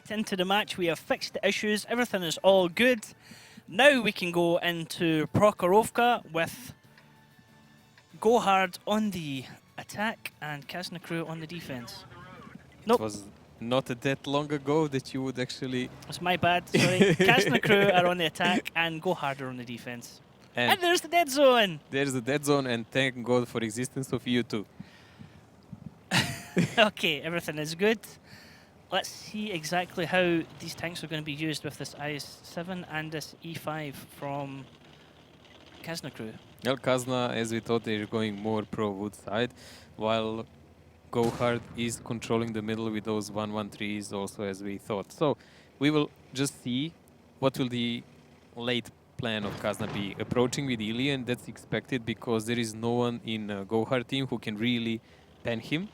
back into the match. We have fixed the issues. Everything is all good. Now we can go into Prokhorovka with GoHard on the attack and Kazna crew on the defense. Nope. It was not that long ago that you would actually... It's my bad, sorry. Kazna crew are on the attack and GoHard are on the defense. And there's the dead zone! There's the dead zone, and thank God for existence of you too. Okay, everything is good. Let's see exactly how these tanks are going to be used with this IS-7 and this E5 from Kazna crew. Well, Kazna, as we thought, they're going more pro-wood side, while GoHard is controlling the middle with those 113s also, as we thought. So we will just see what will the late plan of Kazna be. Approaching with Ilian, that's expected because there is no one in GoHard team who can really pen him.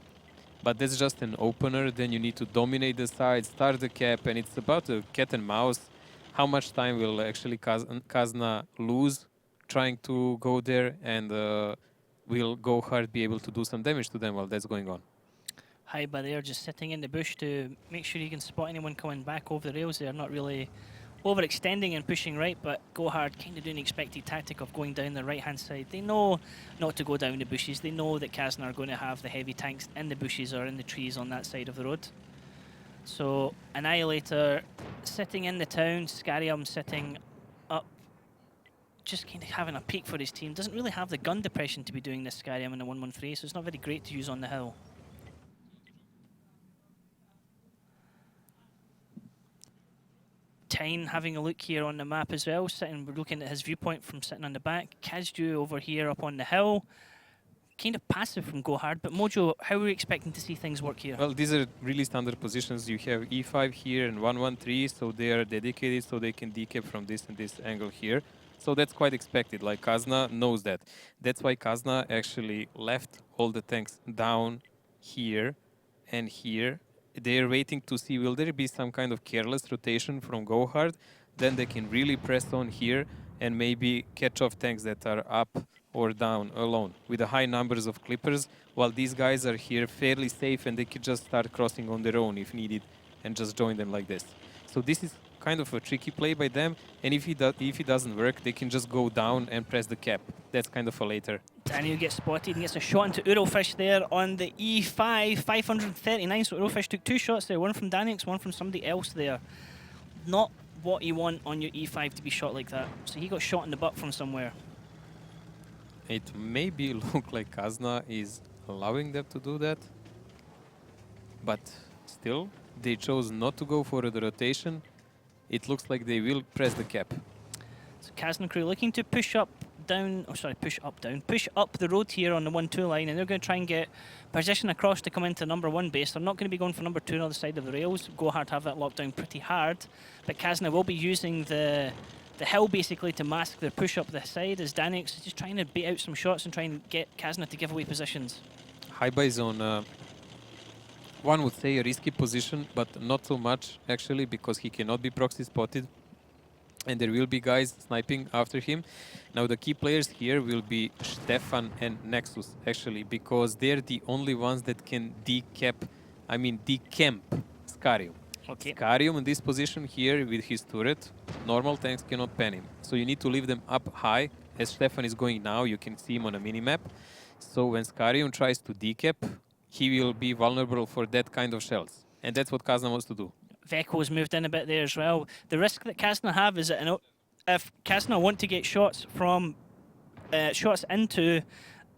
But that's just an opener. Then you need to dominate the side, start the cap, and it's about a cat and mouse. How much time will actually Kazna lose trying to go there, and will GoHard be able to do some damage to them while that's going on? Haiba there just sitting in the bush to make sure he can spot anyone coming back over the rails there. Not really overextending and pushing right, but GoHard kind of doing the expected tactic of going down the right-hand side. They know not to go down the bushes. They know that Kazna are going to have the heavy tanks in the bushes or in the trees on that side of the road. So Annihilator sitting in the town, Scarium sitting up, just kind of having a peek for his team. Doesn't really have the gun depression to be doing this Scarium in the 113, so it's not very great to use on the hill. Tyne having a look here on the map as well, we're looking at his viewpoint from sitting on the back. Kazju over here up on the hill. Kind of passive from GoHard, but Mojo, how are we expecting to see things work here? Well, these are really standard positions. You have E5 here and 113, so they are dedicated, so they can decap from this and this angle here. So that's quite expected, like Kazna knows that. That's why Kazna actually left all the tanks down here and here. They're waiting to see, will there be some kind of careless rotation from GoHard? Then they can really press on here and maybe catch off tanks that are up or down alone with the high numbers of clippers, while these guys are here fairly safe and they could just start crossing on their own if needed and just join them like this. So this is kind of a tricky play by them, and if it doesn't work, they can just go down and press the cap. That's kind of a later. Daniel gets spotted and gets a shot into Urofish there on the E5, 539. So Urofish took 2 shots there, one from Danix, one from somebody else there. Not what you want on your E5 to be shot like that. So he got shot in the butt from somewhere. It maybe look like Kazna is allowing them to do that, but still, they chose not to go for the rotation. It looks like they will press the cap. So Kazna crew looking to push up, down, oh sorry, push up the road here on the 1-2 line, and they're going to try and get position across to come into number 1 base. They're not going to be going for number 2 on the other side of the rails. GoHard have that locked down pretty hard, but Kazna will be using the hill basically to mask their push up the side as Danix is just trying to bait out some shots and try and get Kazna to give away positions. Haiba is on, one would say, a risky position, but not so much actually, because he cannot be proxy spotted. And there will be guys sniping after him. Now the key players here will be Stefan and Nexus, actually, because they're the only ones that can decamp Scarium. Okay. Scarium in this position here with his turret, normal tanks cannot pen him. So you need to leave them up high, as Stefan is going now. You can see him on a minimap. So when Scarium tries to decap, he will be vulnerable for that kind of shells. And that's what Kazna wants to do. Veko's moved in a bit there as well. The risk that Kazna have is that if Kazna want to get shots from shots into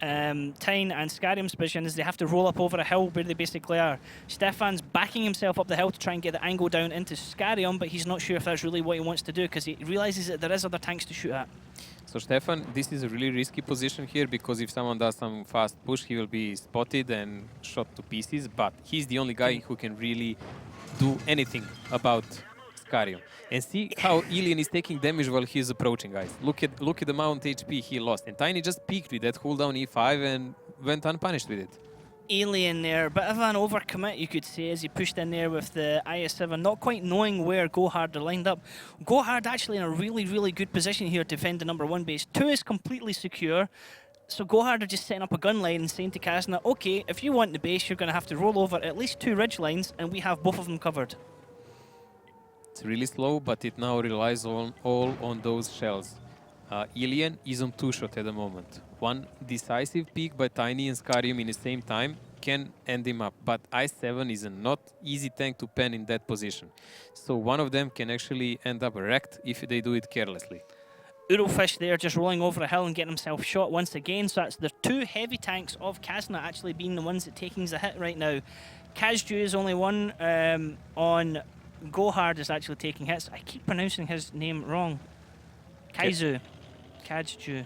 Tyne and Scarium's position, is they have to roll up over a hill where they basically are. Stefan's backing himself up the hill to try and get the angle down into Scarium, but he's not sure if that's really what he wants to do because he realizes that there is other tanks to shoot at. So Stefan, this is a really risky position here, because if someone does some fast push, he will be spotted and shot to pieces, but he's the only guy who can really do anything about Scarium. And see how Ilian is taking damage while he's approaching, guys. Look at the amount HP he lost. And Tiny just peeked with that cooldown E5 and went unpunished with it. Alien there, bit of an overcommit you could say as he pushed in there with the IS-7, not quite knowing where GoHard are lined up. GoHard actually in a really, really good position here to defend the number 1 base. 2 is completely secure, so GoHard are just setting up a gun line and saying to Kazna, okay, if you want the base, you're going to have to roll over at least 2 ridge lines, and we have both of them covered. It's really slow, but it now relies all on those shells. Ilian is on 2-shot at the moment. One decisive peek by Tiny and Scarium in the same time can end him up. But i7 is a not easy tank to pen in that position. So one of them can actually end up wrecked if they do it carelessly. Urofish there just rolling over a hill and getting himself shot once again. So that's the two heavy tanks of Kazna actually being the ones that taking the hit right now. Kazju is only one on GoHard is actually taking hits. I keep pronouncing his name wrong. Kaizu. Kazju.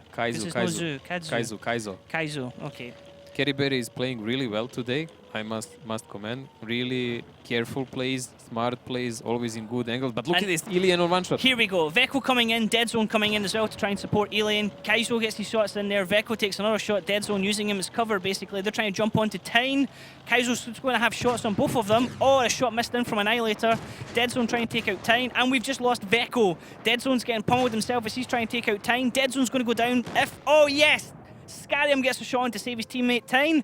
Kaizu, okay. Kerryberry is playing really well today, I must commend. Really careful plays, smart plays, always in good angles. But look at this, Ilian on one shot. Here we go. Veko coming in, Dead Zone coming in as well to try and support Ilian. Kaizo gets his shots in there. Veko takes another shot. Dead Zone using him as cover, basically. They're trying to jump onto Tyne. Kaizo's going to have shots on both of them. Oh, a shot missed in from Annihilator. Dead Zone trying to take out Tyne. And we've just lost Veko. Dead Zone's getting pummeled himself as he's trying to take out Tyne. Dead Zone's going to go down. Oh, yes! Scarium gets a shot on to save his teammate Tyne.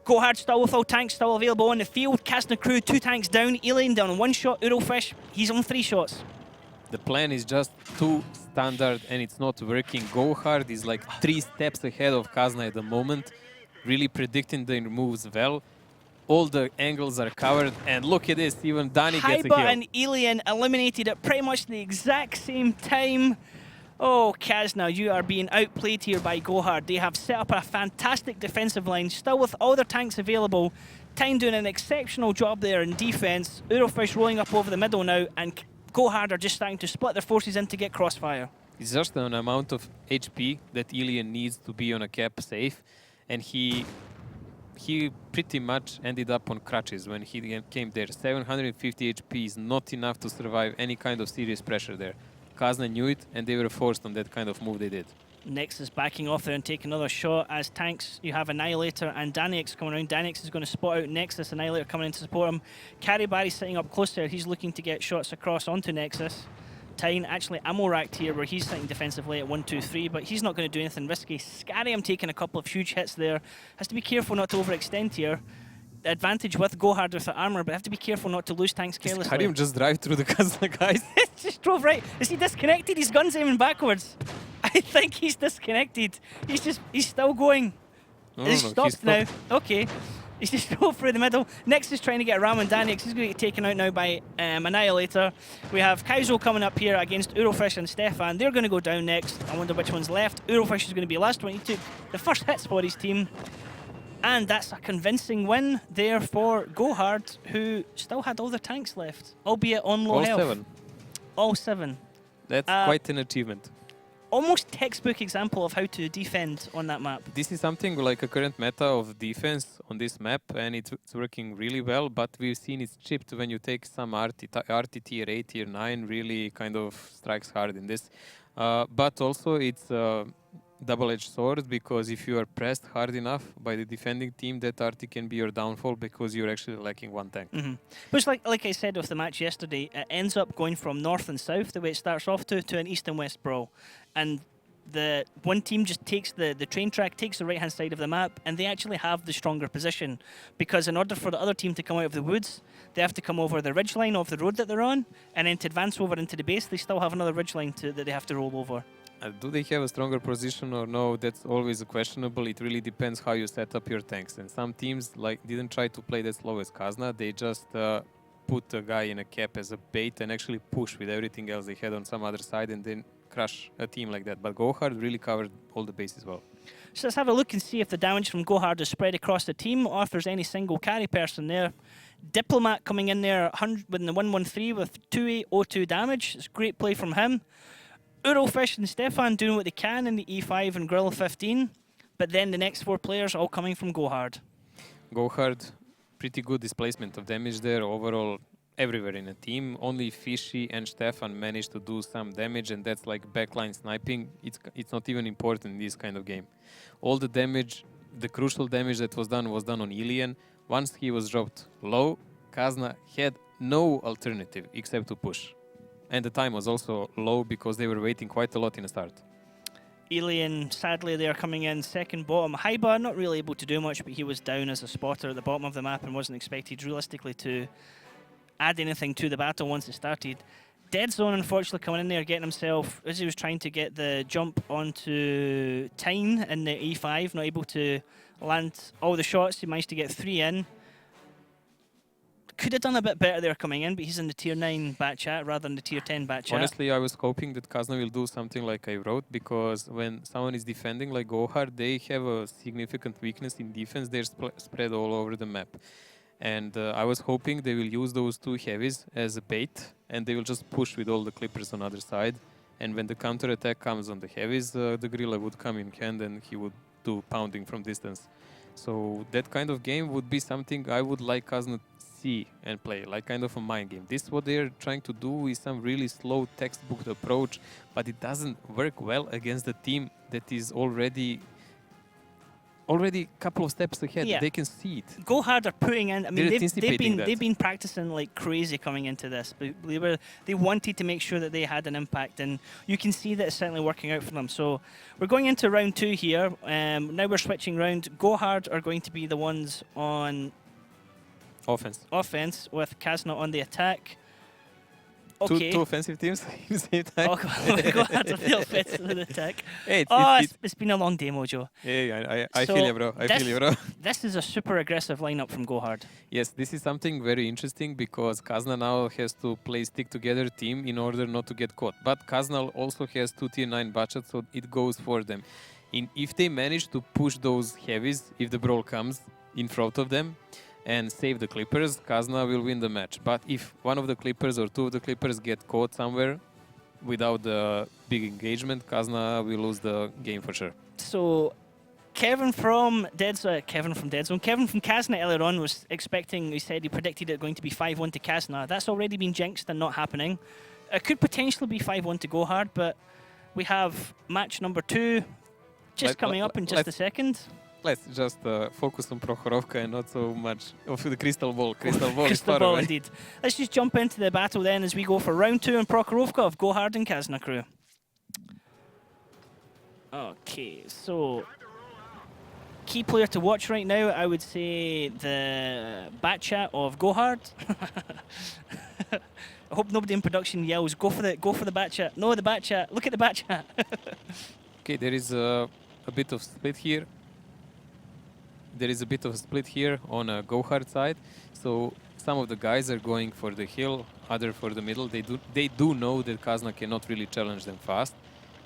GoHard still with all tanks still available on the field. Kazna crew, 2 tanks down. Ilian down on 1 shot. Urofish, he's on 3 shots. The plan is just too standard and it's not working. GoHard is like 3 steps ahead of Kazna at the moment, really predicting their moves well. All the angles are covered, and look at this, even Dani gets a kill. Haiba and Ilian eliminated at pretty much the exact same time. Oh, Kazna, you are being outplayed here by GoHard. They have set up a fantastic defensive line, still with all their tanks available. Tyne doing an exceptional job there in defense. Urofish rolling up over the middle now, and GoHard are just starting to split their forces in to get crossfire. It's just an amount of HP that Ilian needs to be on a cap safe, and he pretty much ended up on crutches when he came there. 750 HP is not enough to survive any kind of serious pressure there. Kazna knew it, and they were forced on that kind of move they did. Nexus backing off there and taking another shot. As tanks, you have Annihilator and Danix coming around. Danix is going to spot out Nexus. Annihilator coming in to support him. Carrybarry sitting up close there. He's looking to get shots across onto Nexus. Tyne actually ammo racked here where he's sitting defensively at 1, 2, 3, but he's not going to do anything risky. Scarium taking a couple of huge hits there. Has to be careful not to overextend here. Advantage with GoHard with the armor, but have to be careful not to lose tanks carelessly. Scarium just drive through the Kazna guys. Just drove right. Is he disconnected? His gun's aiming backwards. I think he's disconnected. He's still going. He's stopped now. Okay. He's just drove through the middle. Next is trying to get around Danix. He's going to get taken out now by Annihilator. We have Kaizo coming up here against Urofish and Stefan. They're going to go down next. I wonder which one's left. Urofish is going to be last one. He took the first hits for his team. And that's a convincing win there for GoHard, who still had all their tanks left, albeit on low health. All 7. All 7. That's quite an achievement. Almost textbook example of how to defend on that map. This is something like a current meta of defense on this map, and it's working really well, but we've seen it's chipped when you take some RT tier 8, tier 9, really kind of strikes hard in this. But also it's double-edged sword, because if you are pressed hard enough by the defending team, that RT can be your downfall because you're actually lacking 1 tank. Which, like I said with the match yesterday, it ends up going from north and south, the way it starts off to an east and west brawl. And the one team just takes the train track, takes the right-hand side of the map, and they actually have the stronger position. Because in order for the other team to come out of the woods, they have to come over the ridgeline of the road that they're on, and then to advance over into the base, they still have another ridgeline that they have to roll over. Do they have a stronger position or no? That's always questionable. It really depends how you set up your tanks. And some teams didn't try to play that slow as Kazna. They just put a guy in a cap as a bait and actually push with everything else they had on some other side and then crush a team like that. But GoHard really covered all the bases well. So let's have a look and see if the damage from GoHard is spread across the team or if there's any single carry person there. Diplomat coming in there with the 113 with 2802 damage. It's great play from him. Urofish and Stefan doing what they can in the E5 and Gorilla 15, but then the next 4 players all coming from GoHard. GoHard, pretty good displacement of damage there overall everywhere in the team. Only Fishy and Stefan managed to do some damage, and that's like backline sniping. It's not even important in this kind of game. All the damage, the crucial damage that was done on Ilian. Once he was dropped low, Kazna had no alternative except to push. And the time was also low because they were waiting quite a lot in the start. Ilian, sadly, they are coming in second bottom. Haiba, not really able to do much, but he was down as a spotter at the bottom of the map and wasn't expected realistically to add anything to the battle once it started. Dead Zone, unfortunately, coming in there, getting himself, as he was trying to get the jump onto Tyne in the E5, not able to land all the shots. He managed to get 3 in. Could have done a bit better there coming in, but he's in the tier 9 back chat rather than the tier 10 back chat. Honestly, I was hoping that Kazna will do something like I wrote, because when someone is defending like GoHard, they have a significant weakness in defense. They're spread all over the map. And I was hoping they will use those 2 heavies as a bait, and they will just push with all the clippers on the other side. And when the counter attack comes on the heavies, the gorilla would come in hand and he would do pounding from distance. So that kind of game would be something I would like Kazna see and play, like kind of a mind game. This what they're trying to do is some really slow textbook approach, but it doesn't work well against the team that is already a couple of steps ahead. Yeah. They can see it. GoHard are putting in. I mean, They're they've been practicing like crazy coming into this. But they wanted to make sure that they had an impact, and you can see that it's certainly working out for them. So we're going into round 2 here. Now we're switching round. GoHard are going to be the ones on offense with Kazna on the attack. Okay. Two offensive teams at the same time. Oh, GoHard are the offensive attack. Hey, it's been a long day, Mojo. Hey, I feel you, bro. I feel you, bro. This is a super aggressive lineup from GoHard. Yes, this is something very interesting because Kazna now has to play stick-together team in order not to get caught. But Kazna also has 2 tier 9 budgets, so it goes for them. If they manage to push those heavies, if the brawl comes in front of them, and save the clippers, Kazna will win the match. But if one of the clippers or 2 of the clippers get caught somewhere without the big engagement, Kazna will lose the game for sure. So Kevin from Kazna earlier on was expecting, he said he predicted it going to be 5-1 to Kazna. That's already been jinxed and not happening. It could potentially be 5-1 to GoHard, but we have match number 2 just coming up in just a second. Let's just focus on Prokhorovka and not so much of the crystal ball. Crystal ball is far ball away. Indeed. Let's just jump into the battle then as we go for round 2 in Prokhorovka of GoHard and Kazna crew. Okay, so key player to watch right now, I would say the bat chat of GoHard. I hope nobody in production yells, go for the bat chat. No, the bat chat. Look at the bat chat. Okay, there is a bit of split here. There is a bit of a split here on a GoHard side. So some of the guys are going for the hill, other for the middle. They do know that Kazna cannot really challenge them fast.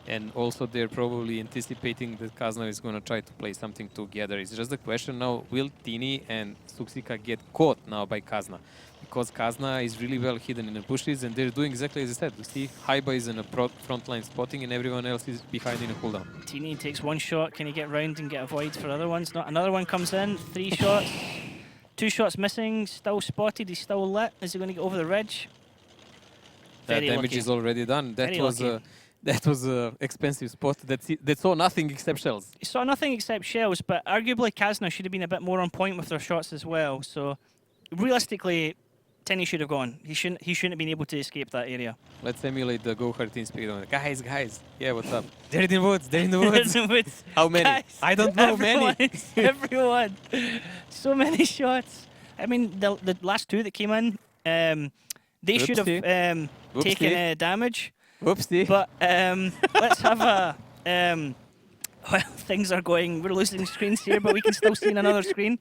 And also they're probably anticipating that Kazna is going to try to play something together. It's just a question now, will Tini and Suksika get caught now by Kazna? Because Kazna is really well hidden in the bushes and they're doing exactly as I said. You see, Haiba is in a front line spotting and everyone else is behind in a cooldown. Tini takes 1 shot. Can he get round and get a void for other ones? Not another one comes in. 3 shots. 2 shots missing. Still spotted. He's still lit. Is he going to get over the ridge? That damage is already done. That was a expensive spot that saw nothing except shells. He saw nothing except shells, but arguably Kazna should have been a bit more on point with their shots as well. So realistically, Tini should have gone. He shouldn't have been able to escape that area. Let's emulate the GoHard team speed on it. Guys. Yeah, what's up? They're in the woods. How many? Guys, I don't know many. Everyone. So many shots. I mean, the last 2 that came in, they should have taken damage. Whoopsie. But let's have a... well, things are going... We're losing screens here, but we can still see in another screen.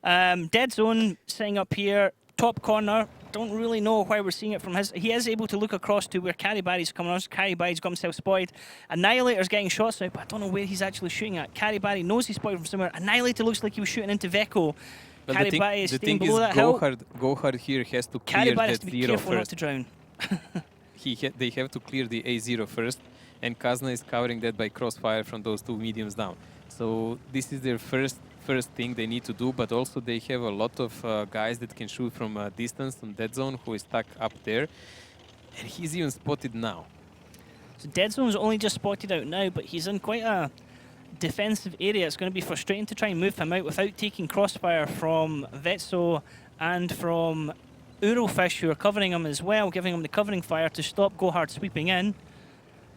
Dead Zone sitting up here. Top corner, don't really know why we're seeing it from his. He is able to look across to where Caribari's coming on. Caribari's got himself spotted. Annihilator's getting shots out, but I don't know where he's actually shooting at. Caribari knows he's spotted from somewhere. Annihilator looks like he was shooting into Veko. Well, Caribari is staying below that hill. GoHard here has to clear Caribari that has to be zero careful not first. to drown. They have to clear the A0 first, and Kazna is covering that by crossfire from those 2 mediums down. So this is their first thing they need to do, but also they have a lot of guys that can shoot from a distance on Dead Zone who is stuck up there, and he's even spotted now. So Dead Zone's only just spotted out now, but he's in quite a defensive area. It's going to be frustrating to try and move him out without taking crossfire from Vetso and from Eurofish, who are covering him as well, giving him the covering fire to stop GoHard sweeping in.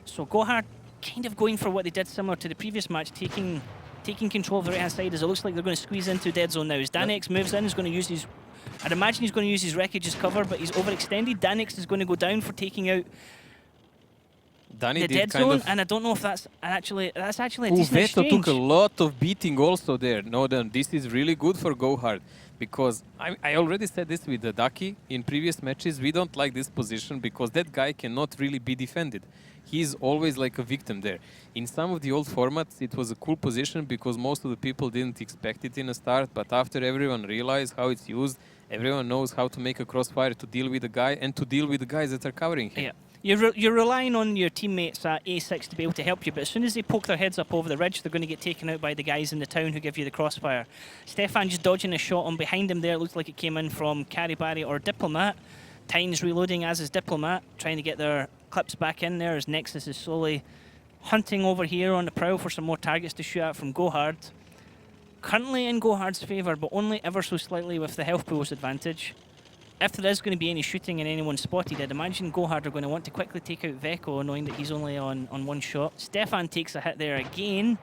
So GoHard kind of going for what they did similar to the previous match, taking control of the right-hand side as it looks like they're going to squeeze into Dead Zone now. As Danex moves in, he's going to use his I'd imagine he's going to use his wreckage as cover, but he's overextended. Danix is going to go down for taking out Danny the did dead kind zone, of. and I don't know if that's actually a Ooh, decent Veto exchange. took a lot of beating also there. No, then this is really good for GoHard because I already said this with the Ducky in previous matches. We don't like this position because that guy cannot really be defended. He's always like a victim there. In some of the old formats, it was a cool position because most of the people didn't expect it in a start, but after everyone realized how it's used, everyone knows how to make a crossfire to deal with the guy and to deal with the guys that are covering him. Yeah. You're relying on your teammates at A6 to be able to help you, but as soon as they poke their heads up over the ridge, they're going to get taken out by the guys in the town who give you the crossfire. Stefan just dodging a shot on behind him there. It looked like it came in from Caribari or Diplomat. Tyne's reloading, as is Diplomat, trying to get their clips back in there as Nexus is slowly hunting over here on the prowl for some more targets to shoot at from GoHard. Currently in GoHard's favour, but only ever so slightly with the health pool's advantage. If there is going to be any shooting and anyone spotted, I'd imagine GoHard are going to want to quickly take out Veko, knowing that he's only on one shot. Stefan takes a hit there again.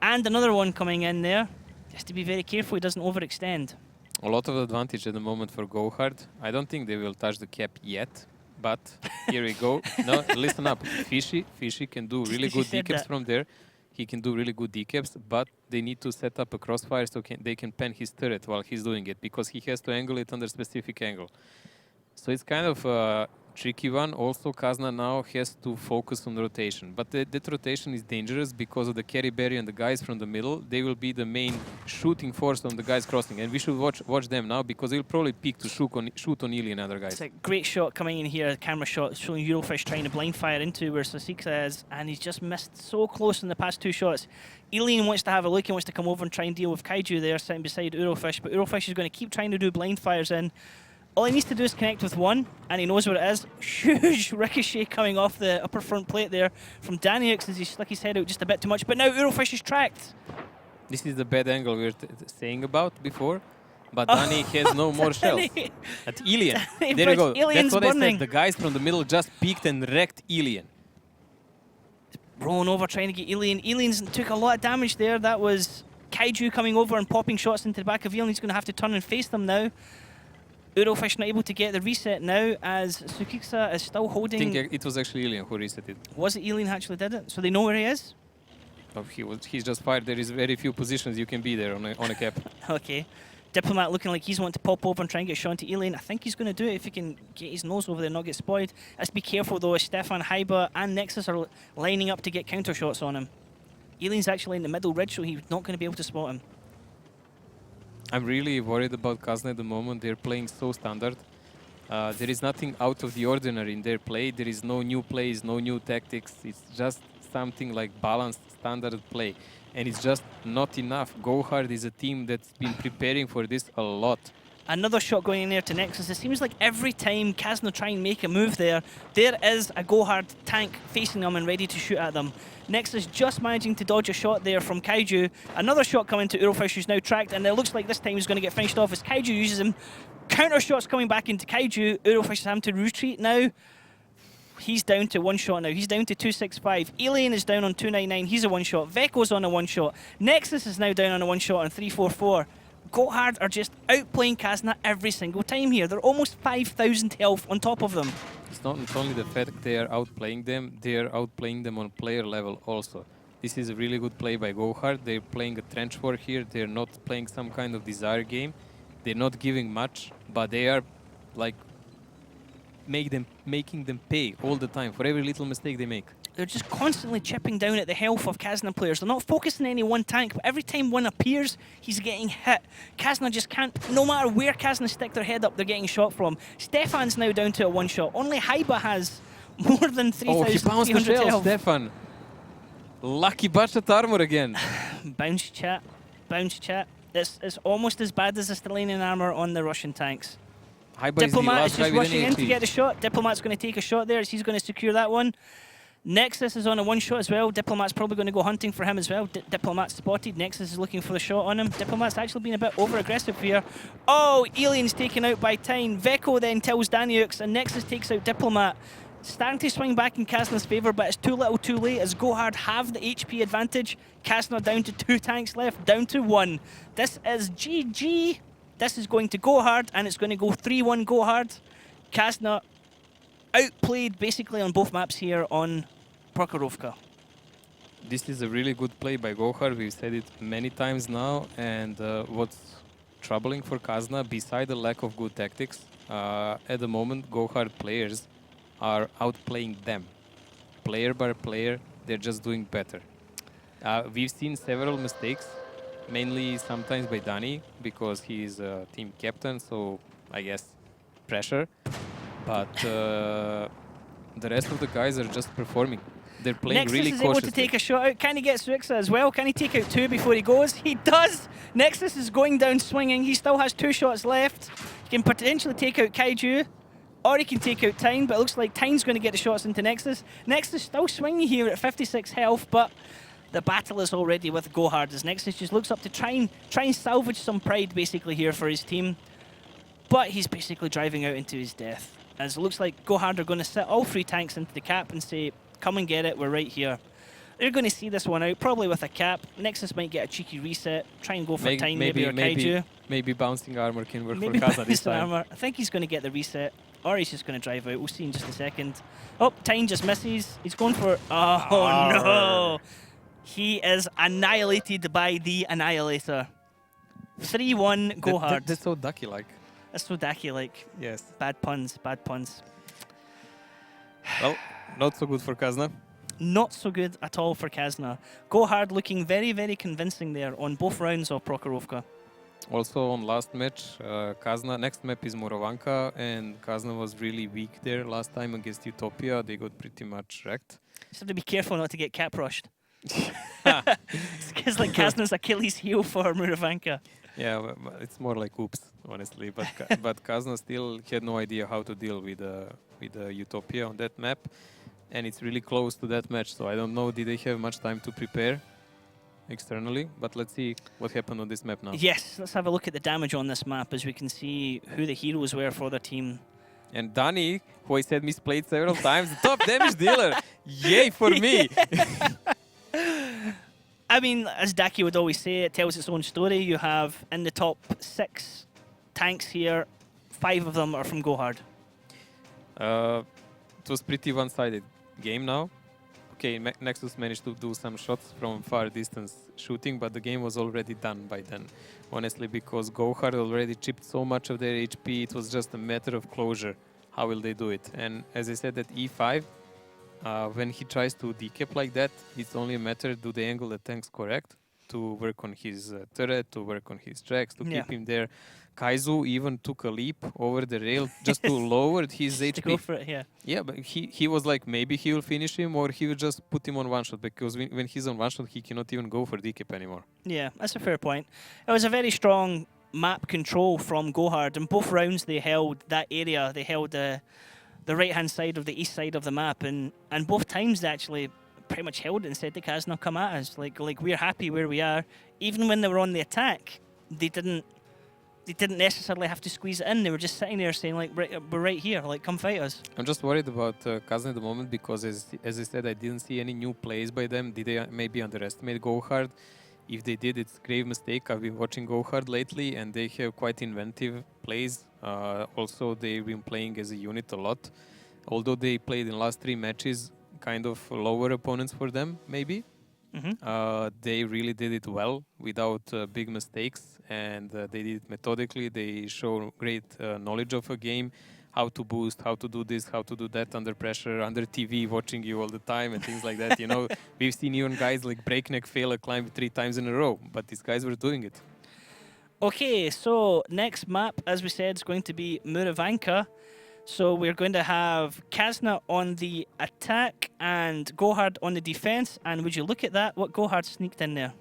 And another one coming in there. Just to be very careful he doesn't overextend. A lot of advantage at the moment for GoHard. I don't think they will touch the cap yet, but here we go. No, listen up. Fishy can do really good decaps from there. He can do really good decaps, but they need to set up a crossfire so they can pen his turret while he's doing it, because he has to angle it under specific angle. So it's kind of a tricky one. Also, Kazna now has to focus on rotation, but that rotation is dangerous because of the carry barrier and the guys from the middle. They will be the main shooting force on the guys crossing, and we should watch them now because they'll probably peek to shoot on Ili and other guys. It's a great shot coming in here, camera shot showing Eurofish trying to blind fire into where Sasiksa is, and he's just missed so close in the past two shots. Alien wants to have a look, he wants to come over and try and deal with Kaiju there sitting beside Eurofish, but Eurofish is going to keep trying to do blind fires in. All he needs to do is connect with one, and he knows where it is. Huge ricochet coming off the upper front plate there from Daniux as he stuck his head out just a bit too much. But now Eurofish is tracked. This is the bad angle we were saying about before. But Dani has no more shells. At Alien. There you go. Alien's That's what burning. I said. The guys from the middle just peeked and wrecked Alien. Rolling over, trying to get Alien. Alien's took a lot of damage there. That was Kaiju coming over and popping shots into the back of Alien. He's going to have to turn and face them now. Eurofish not able to get the reset now as Sukiksa is still holding. I think it was actually Alien who reset it. Was it Alien who actually did it? So they know where he is? Oh, he's just fired. There is very few positions you can be there on a cap. Okay. Diplomat looking like he's wanting to pop over and try and get shot to Alien. I think he's going to do it if he can get his nose over there and not get spoiled. Let's be careful though, as Stefan, Haiba and Nexus are lining up to get counter shots on him. Alien's actually in the middle ridge, so he's not going to be able to spot him. I'm really worried about Kazna at the moment. They're playing so standard. There is nothing out of the ordinary in their play. There is no new plays, no new tactics. It's just something like balanced standard play. And it's just not enough. GoHard is a team that's been preparing for this a lot. Another shot going in there to Nexus. It seems like every time Kazna try and make a move there is a GoHard tank facing them and ready to shoot at them. Nexus just managing to dodge a shot there from Kaiju. Another shot coming to Eurofish, who's now tracked, and it looks like this time he's going to get finished off as Kaiju uses him. Counter shots coming back into Kaiju. Eurofish is having to retreat now. He's down to one shot now. He's down to 265. Alien is down on 299. He's a one shot. Veko's on a one shot. Nexus is now down on a one shot on 344. GoHard are just outplaying Kazna every single time here. They're almost 5,000 health on top of them. It's not only the fact they are outplaying them, they are outplaying them on player level also. This is a really good play by GoHard. They're playing a trench war here. They're not playing some kind of desire game. They're not giving much, but they are like making them pay all the time for every little mistake they make. They're just constantly chipping down at the health of Kazna players. They're not focusing on any one tank, but every time one appears, he's getting hit. Kazna just can't, no matter where Kazna stick their head up, they're getting shot from. Stefan's now down to a one shot. Only Haiba has more than 3,300 Oh, he bounced the shell, health. Stefan. Lucky budget armor again. Bounce chat. Bounce chat. It's almost as bad as the Stellanian armor on the Russian tanks. Diplomat is just rushing in to get a shot. Diplomat's going to take a shot there as he's going to secure that one. Nexus is on a one shot as well. Diplomat's probably going to go hunting for him as well. Diplomat's spotted. Nexus is looking for the shot on him. Diplomat's actually been a bit over-aggressive here. Oh, Alien's taken out by Tyne. Veko then tells Daniux, and Nexus takes out Diplomat. Starting to swing back in Kazna's favour, but it's too little too late as GoHard have the HP advantage. Kazna down to 2 tanks left, down to 1. This is GG. This is going to GoHard, and it's going to go 3-1 GoHard. Kazna outplayed basically on both maps here on Prokhorovka. This is a really good play by GoHard. We've said it many times now. And what's troubling for Kazna, beside the lack of good tactics, at the moment, GoHard players are outplaying them. Player by player, they're just doing better. We've seen several mistakes, mainly sometimes by Dani, because he's a team captain, so I guess pressure. But the rest of the guys are just performing. They're playing Nexus really is cautiously. able to take a shot out. Can he get Swixa as well? Can he take out 2 before he goes? He does! Nexus is going down swinging. He still has 2 shots left. He can potentially take out Kaiju, or he can take out Tyne, but it looks like Tyne's going to get the shots into Nexus. Nexus still swinging here at 56 health, but the battle is already with GoHard as Nexus just looks up to try and salvage some pride basically here for his team. But he's basically driving out into his death. As it looks like GoHard are going to sit all 3 tanks into the cap and say, come and get it, we're right here. They're going to see this one out, probably with a cap. Nexus might get a cheeky reset, try and go for Tyne maybe or Kaiju. Maybe bouncing armor can work Maybe for Kazna this time. armor. I think he's going to get the reset, or he's just going to drive out. We'll see in just a second. Oh, Tyne just misses. He's going for... Oh, no! He is annihilated by the Annihilator. 3-1, GoHard. That's so ducky-like. That's so Dacky-like. Yes. Bad puns, bad puns. Well, not so good for Kazna. Not so good at all for Kazna. GoHard looking very, very convincing there on both rounds of Prokhorovka. Also on last match, Kazna, next map is Morovanka, and Kazna was really weak there last time against Utopia. They got pretty much wrecked. Just have to be careful not to get cap rushed. It's like Kazna's Achilles heel for Morovanka. Yeah, it's more like oops, honestly. But but Kazna still had no idea how to deal with Utopia on that map, and it's really close to that match. So I don't know, did they have much time to prepare externally? But let's see what happened on this map now. Yes, let's have a look at the damage on this map as we can see who the heroes were for the team. And Dani, who I said misplayed several times, the top damage dealer. Yay for me! I mean, as Daki would always say, it tells its own story. You have in the top 6 tanks here, 5 of them are from GoHard. It was pretty one-sided game now. Okay, Nexus managed to do some shots from far distance shooting, but the game was already done by then. Honestly, because GoHard already chipped so much of their HP, it was just a matter of closure. How will they do it? And as I said, at E5, when he tries to decap like that, it's only a matter, do they angle the tanks correct to work on his turret, to work on his tracks, to keep him there. Kaizu even took a leap over the rail just to lower his HP. To go for it, yeah. Yeah, but he was like, maybe he will finish him or he will just put him on one shot, because when he's on one shot, he cannot even go for decap anymore. Yeah, that's a fair point. It was a very strong map control from GoHard. In both rounds, they held that area. They held the right-hand side of the east side of the map, and both times they actually pretty much held it and said to Kazna, come at us. Like we're happy where we are. Even when they were on the attack, they didn't necessarily have to squeeze it in. They were just sitting there saying, like, we're right here, like, come fight us. I'm just worried about Kazna at the moment because, as I said, I didn't see any new plays by them. Did they maybe underestimate GoHard? If they did, it's a grave mistake. I've been watching GoHard lately, and they have quite inventive plays. Also, they've been playing as a unit a lot. Although they played in the last 3 matches kind of lower opponents for them, maybe. They really did it well without big mistakes, and they did it methodically. They show great knowledge of a game, how to boost, how to do this, how to do that under pressure, under TV, watching you all the time and things like that. You know, we've seen even guys like Breakneck fail a climb 3 times in a row, but these guys were doing it. Okay, so next map, as we said, is going to be Morovanka. So we're going to have Kazna on the attack and GoHard on the defense. And would you look at that, what GoHard sneaked in there?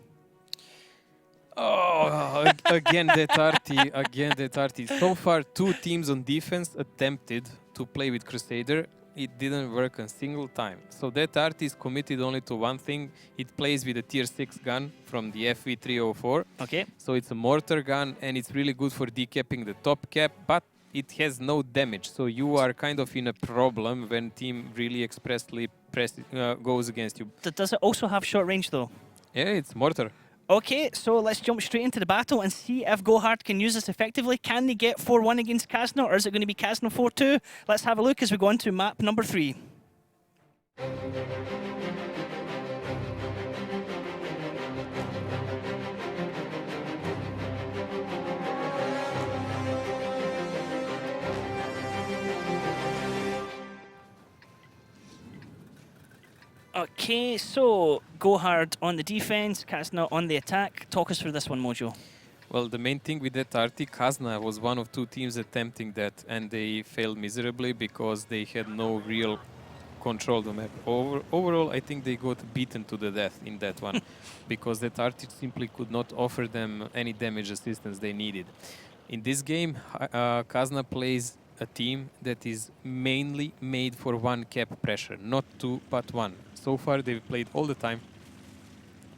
Oh, again that arty. So far, 2 teams on defense attempted to play with Crusader. It didn't work a single time. So that arty is committed only to one thing. It plays with a tier 6 gun from the FV304. Okay. So it's a mortar gun, and it's really good for decapping the top cap, but it has no damage. So you are kind of in a problem when team really expressly goes against you. Does it also have short range, though? Yeah, it's mortar. Okay, so let's jump straight into the battle and see if GoHard can use this effectively. Can they get 4-1 against Kazna, or is it going to be Kazna 4-2? Let's have a look as we go on to map number 3. Okay, so GoHard on the defense, Kazna on the attack. Talk us through this one, Mojo. Well, the main thing with that RT, Kazna was one of 2 teams attempting that, and they failed miserably because they had no real control of the map. Overall, I think they got beaten to the death in that one because that RT simply could not offer them any damage assistance they needed. In this game, Kazna plays a team that is mainly made for 1 cap pressure, not 2 but 1. So far, they've played all the time,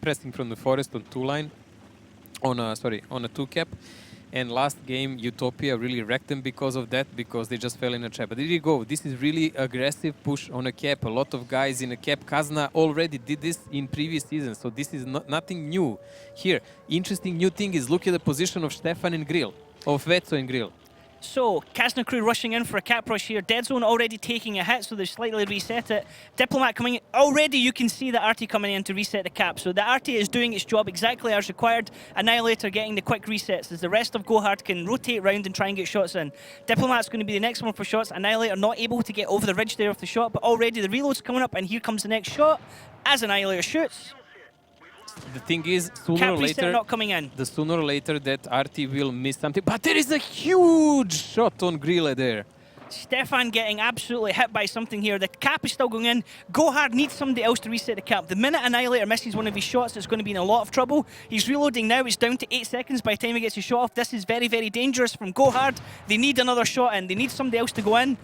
pressing from the forest on 2 line, on a 2 cap. And last game, Utopia really wrecked them because of that, because they just fell in a trap. But there you go. This is really aggressive push on a cap. A lot of guys in a cap. Kazna already did this in previous seasons, so this is nothing new here. Interesting new thing is look at the position of Stefan and Grill, of Vetso and Grill. So, Kazna crew rushing in for a cap rush here. Dead Zone already taking a hit, so they've slightly reset it. Diplomat coming in. Already you can see the RT coming in to reset the cap. So the RT is doing its job exactly as required. Annihilator getting the quick resets as the rest of GoHard can rotate around and try and get shots in. Diplomat's going to be the next one for shots. Annihilator not able to get over the ridge there of the shot, but already the reload's coming up, and here comes the next shot as Annihilator shoots. The thing is, sooner Cap or later, not coming in. the sooner or later that RT will miss something. But there is a huge shot on Grille there. Stefan getting absolutely hit by something here. The cap is still going in. GoHard needs somebody else to reset the cap. The minute Annihilator misses one of his shots, it's going to be in a lot of trouble. He's reloading now. It's down to 8 seconds by the time he gets his shot off. This is very, very dangerous from GoHard. They need another shot in. They need somebody else to go in.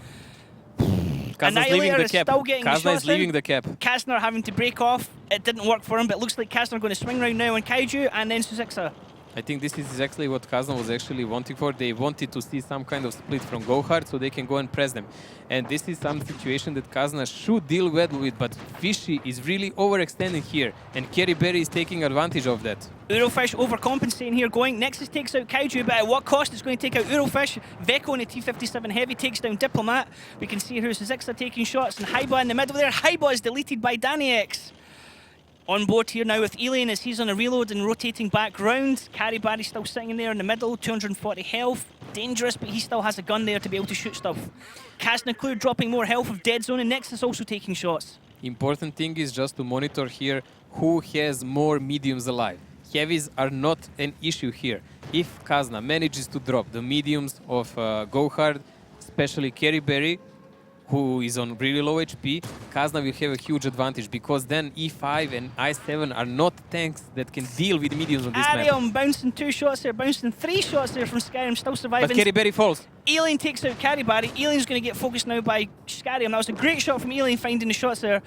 Kazna's leaving the cap. Still getting Kazna is leaving the cap. Kazna having to break off. It didn't work for him, but it looks like Kazna are going to swing round now on Kaiju and then Suzixa. I think this is exactly what Kazna was actually wanting for. They wanted to see some kind of split from GoHard so they can go and press them. And this is some situation that Kazna should deal well with, but Fishy is really overextending here, and Kerry Berry is taking advantage of that. Eurofish overcompensating here, going. Nexus takes out Kaiju, but at what cost? It's going to take out Eurofish. Veko in the T-57 Heavy takes down Diplomat. We can see here Suzixa taking shots, and Haiba in the middle there. Haiba is deleted by DannyX. On board here now with Elian as he's on a reload and rotating back round. Carry Barry still sitting in there in the middle, 240 health. Dangerous, but he still has a gun there to be able to shoot stuff. Kazna Clue dropping more health of Dead Zone, and Nexus also taking shots. Important thing is just to monitor here who has more mediums alive. Heavies are not an issue here. If Kazna manages to drop the mediums of GoHard, especially Kerry Berry, who is on really low HP, Kazna will have a huge advantage because then E5 and I7 are not tanks that can deal with mediums on this map. Arium bouncing 2 shots there, bouncing 3 shots there from Skyrim, still surviving. But Kerry Berry falls. Alien takes out Carry Barry. Alien's going to get focused now by Skyrim. That was a great shot from Alien finding the shots there.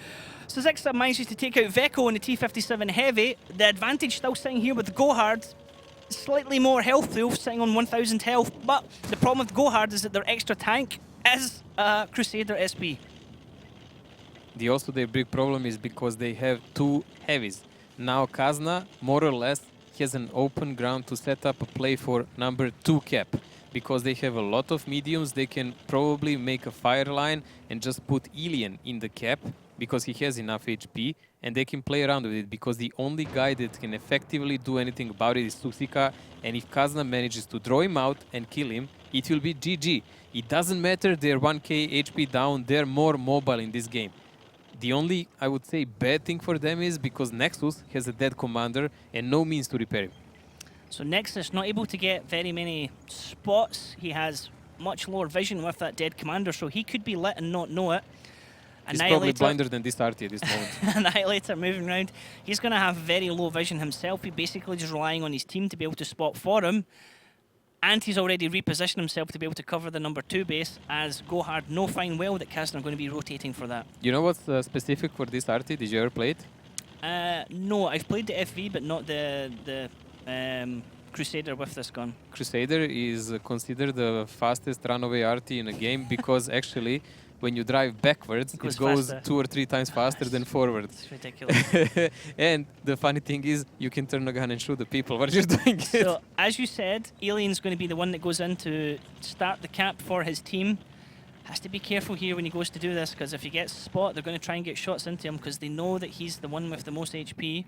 Suzixa manages to take out Veko in the T-57 Heavy. The advantage still sitting here with GoHard. Slightly more health though, sitting on 1000 health. But the problem with GoHard is that their extra tank is Crusader SB. Their big problem is because they have 2 heavies. Now Kazna, more or less, has an open ground to set up a play for number 2 cap. Because they have a lot of mediums, they can probably make a fire line and just put Elian in the cap because he has enough HP, and they can play around with it because the only guy that can effectively do anything about it is Susika, and if Kazna manages to draw him out and kill him, it will be GG. It doesn't matter they're 1k HP down, they're more mobile in this game. The only, I would say, bad thing for them is because Nexus has a dead commander and no means to repair him. So Nexus not able to get very many spots. He has much lower vision with that dead commander, so he could be lit and not know it. He's probably blinder than this RT at this moment. Annihilator moving around. He's going to have very low vision himself. He's basically just relying on his team to be able to spot for him. And he's already repositioned himself to be able to cover the number 2 base, as GoHard know fine well that Kazna are going to be rotating for that. You know what's specific for this RT? Did you ever play it? No, I've played the FV, but not the Crusader with this gun. Crusader is considered the fastest runaway RT in a game because actually when you drive backwards, it goes faster. 2 or 3 times faster than forward. It's ridiculous. And the funny thing is, you can turn a gun and shoot the people while you're doing it. So, as you said, Alien's going to be the one that goes in to start the cap for his team. Has to be careful here when he goes to do this, because if he gets spot, they're going to try and get shots into him, because they know that he's the one with the most HP.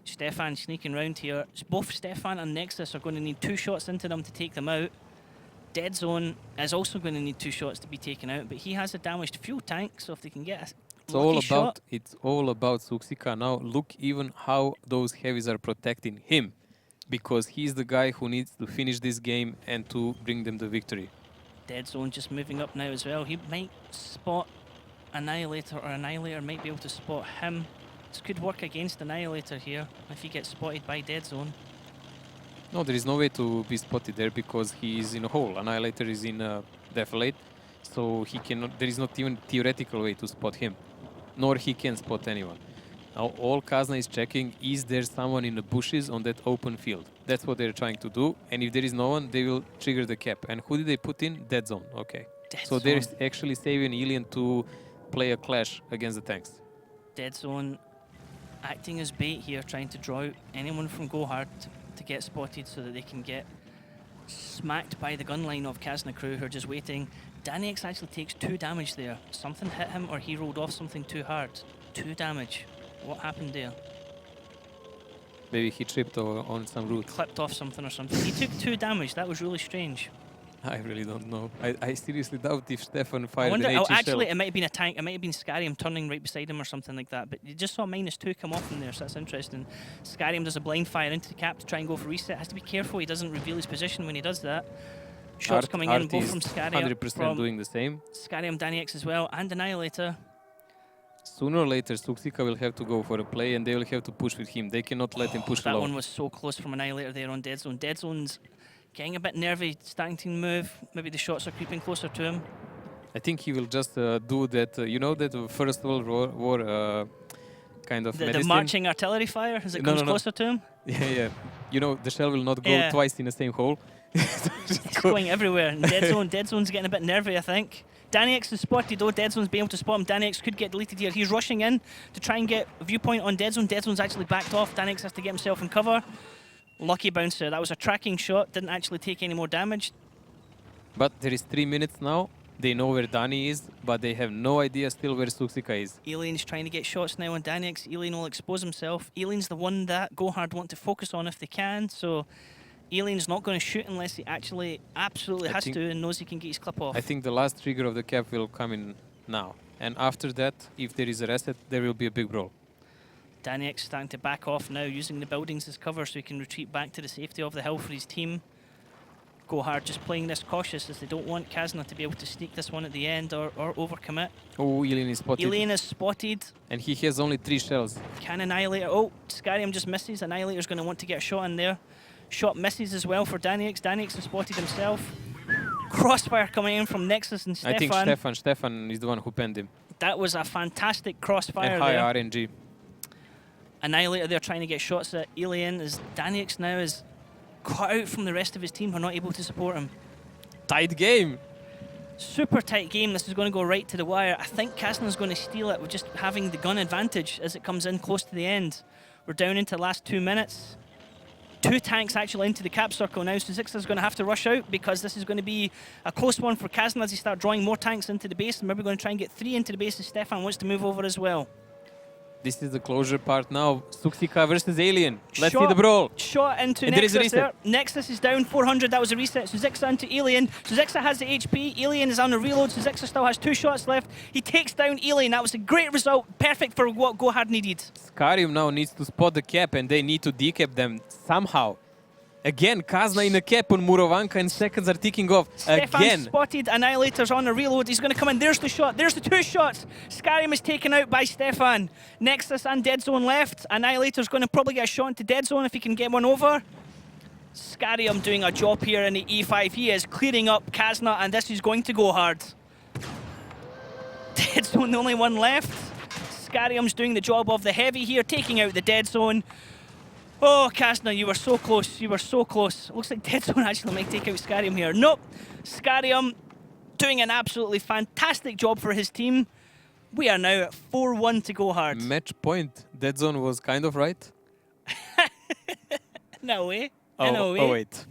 Stefan sneaking round here. Both Stefan and Nexus are going to need 2 shots into them to take them out. Dead Zone is also going to need 2 shots to be taken out, but he has a damaged fuel tank, so if they can get a lucky shot. It's all about Suksika now. Look even how those heavies are protecting him, because he's the guy who needs to finish this game and to bring them the victory. Dead Zone just moving up now as well. He might spot Annihilator, or Annihilator might be able to spot him. This could work against Annihilator here if he gets spotted by Dead Zone. No, there is no way to be spotted there because he is in a hole. Annihilator is in a defilade, so he cannot. There is not even theoretical way to spot him, nor he can spot anyone. Now all Kazna is checking, is there someone in the bushes on that open field? That's what they're trying to do, and if there is no one, they will trigger the cap. And who did they put in? Dead Zone. Okay. So they're actually saving Alien to play a clash against the tanks. Dead Zone acting as bait here, trying to draw out anyone from GoHard to get spotted so that they can get smacked by the gun line of Kazna crew who are just waiting. Danix actually takes 2 damage there. Something hit him or he rolled off something too hard. 2 damage. What happened there? Maybe he tripped on some root. Clipped off something or something. He took 2 damage. That was really strange. I really don't know. I seriously doubt if Stefan fired an I wonder, HE actually, shell. it might have been a tank. It might have been Scarium turning right beside him or something like that. But you just saw -2 come off in there, so that's interesting. Scarium does a blind fire into the cap to try and go for reset. Has to be careful he doesn't reveal his position when he does that. Shots coming in, both from Scarium. 100% doing the same. Scarium, Danix as well, and Annihilator. Sooner or later, Suksika will have to go for a play and they will have to push with him. They cannot let him push That alone. one was so close from Annihilator there on Dead Zone. Dead Zone's getting a bit nervy, starting to move. Maybe the shots are creeping closer to him. I think he will just do that, you know, that First World War kind of The medicine? marching artillery fire as it comes closer to him. Yeah. You know, the shell will not go twice in the same hole. It's going everywhere. And Dead Zone's getting a bit nervy, I think. Danix is spotted though. Dead Zone's being able to spot him. Danix could get deleted here. He's rushing in to try and get a viewpoint on Dead Zone. Dead Zone's actually backed off. Danix has to get himself in cover. Lucky bouncer. That was a tracking shot. Didn't actually take any more damage. But there is 3 minutes now. They know where Dani is, but they have no idea still where Suksika is. Alien's trying to get shots now on Danix. Alien will expose himself. Alien's the one that GoHard want to focus on if they can. So Alien's not going to shoot unless he actually absolutely has to and knows he can get his clip off. I think the last trigger of the cap will come in now. And after that, if there is a reset, there will be a big brawl. Danix starting to back off now, using the buildings as cover so he can retreat back to the safety of the hill for his team. GoHard just playing this cautious as they don't want Kazna to be able to sneak this one at the end or overcommit. Oh, Alien is spotted. Alien is spotted. And he has only 3 shells. Can Annihilator... Oh, Scarium just misses. Annihilator's going to want to get a shot in there. Shot misses as well for Danix. Danix has spotted himself. Crossfire coming in from Nexus and Stefan. I think Stefan is the one who penned him. That was a fantastic crossfire and high there. RNG. Annihilator there trying to get shots at Alien as Danix now is cut out from the rest of his team who are not able to support him. Tight game. Super tight game. This is going to go right to the wire. I think Kazna's going to steal it with just having the gun advantage as it comes in close to the end. We're down into the last 2 minutes. 2 tanks actually into the cap circle now. Suzixa going to have to rush out because this is going to be a close one for Kazna as he start drawing more tanks into the base. And maybe going to try and get 3 into the base as Stefan wants to move over as well. This is the closure part now. Suksika versus Alien. Let's see the brawl. Shot into and Nexus there is a reset. there. Nexus is down 400. That was a reset. Suzixa into Alien. Suzixa has the HP. Alien is on the reload. Suzixa still has 2 shots left. He takes down Alien. That was a great result. Perfect for what GoHard needed. Scarium now needs to spot the cap and they need to decap them somehow. Again, Kazna in a cap on Murovanka and seconds are ticking off. Stefan Again. spotted. Annihilator's on the reload. He's going to come in. There's the shot. There's the 2 shots. Scarium is taken out by Stefan. Nexus and Dead Zone left. Annihilator's going to probably get a shot into Dead Zone if he can get one over. Scarium doing a job here in the E5. He is clearing up Kazna and this is going to go hard. Dead Zone the only one left. Scarium's doing the job of the heavy here, taking out the Dead Zone. Oh, Kazna, you were so close. You were so close. Looks like Dead Zone actually might take out Scarium here. Nope. Scarium doing an absolutely fantastic job for his team. We are now at 4-1 to GoHard. Match point. That zone was kind of right. No way. Oh, No way. oh wait.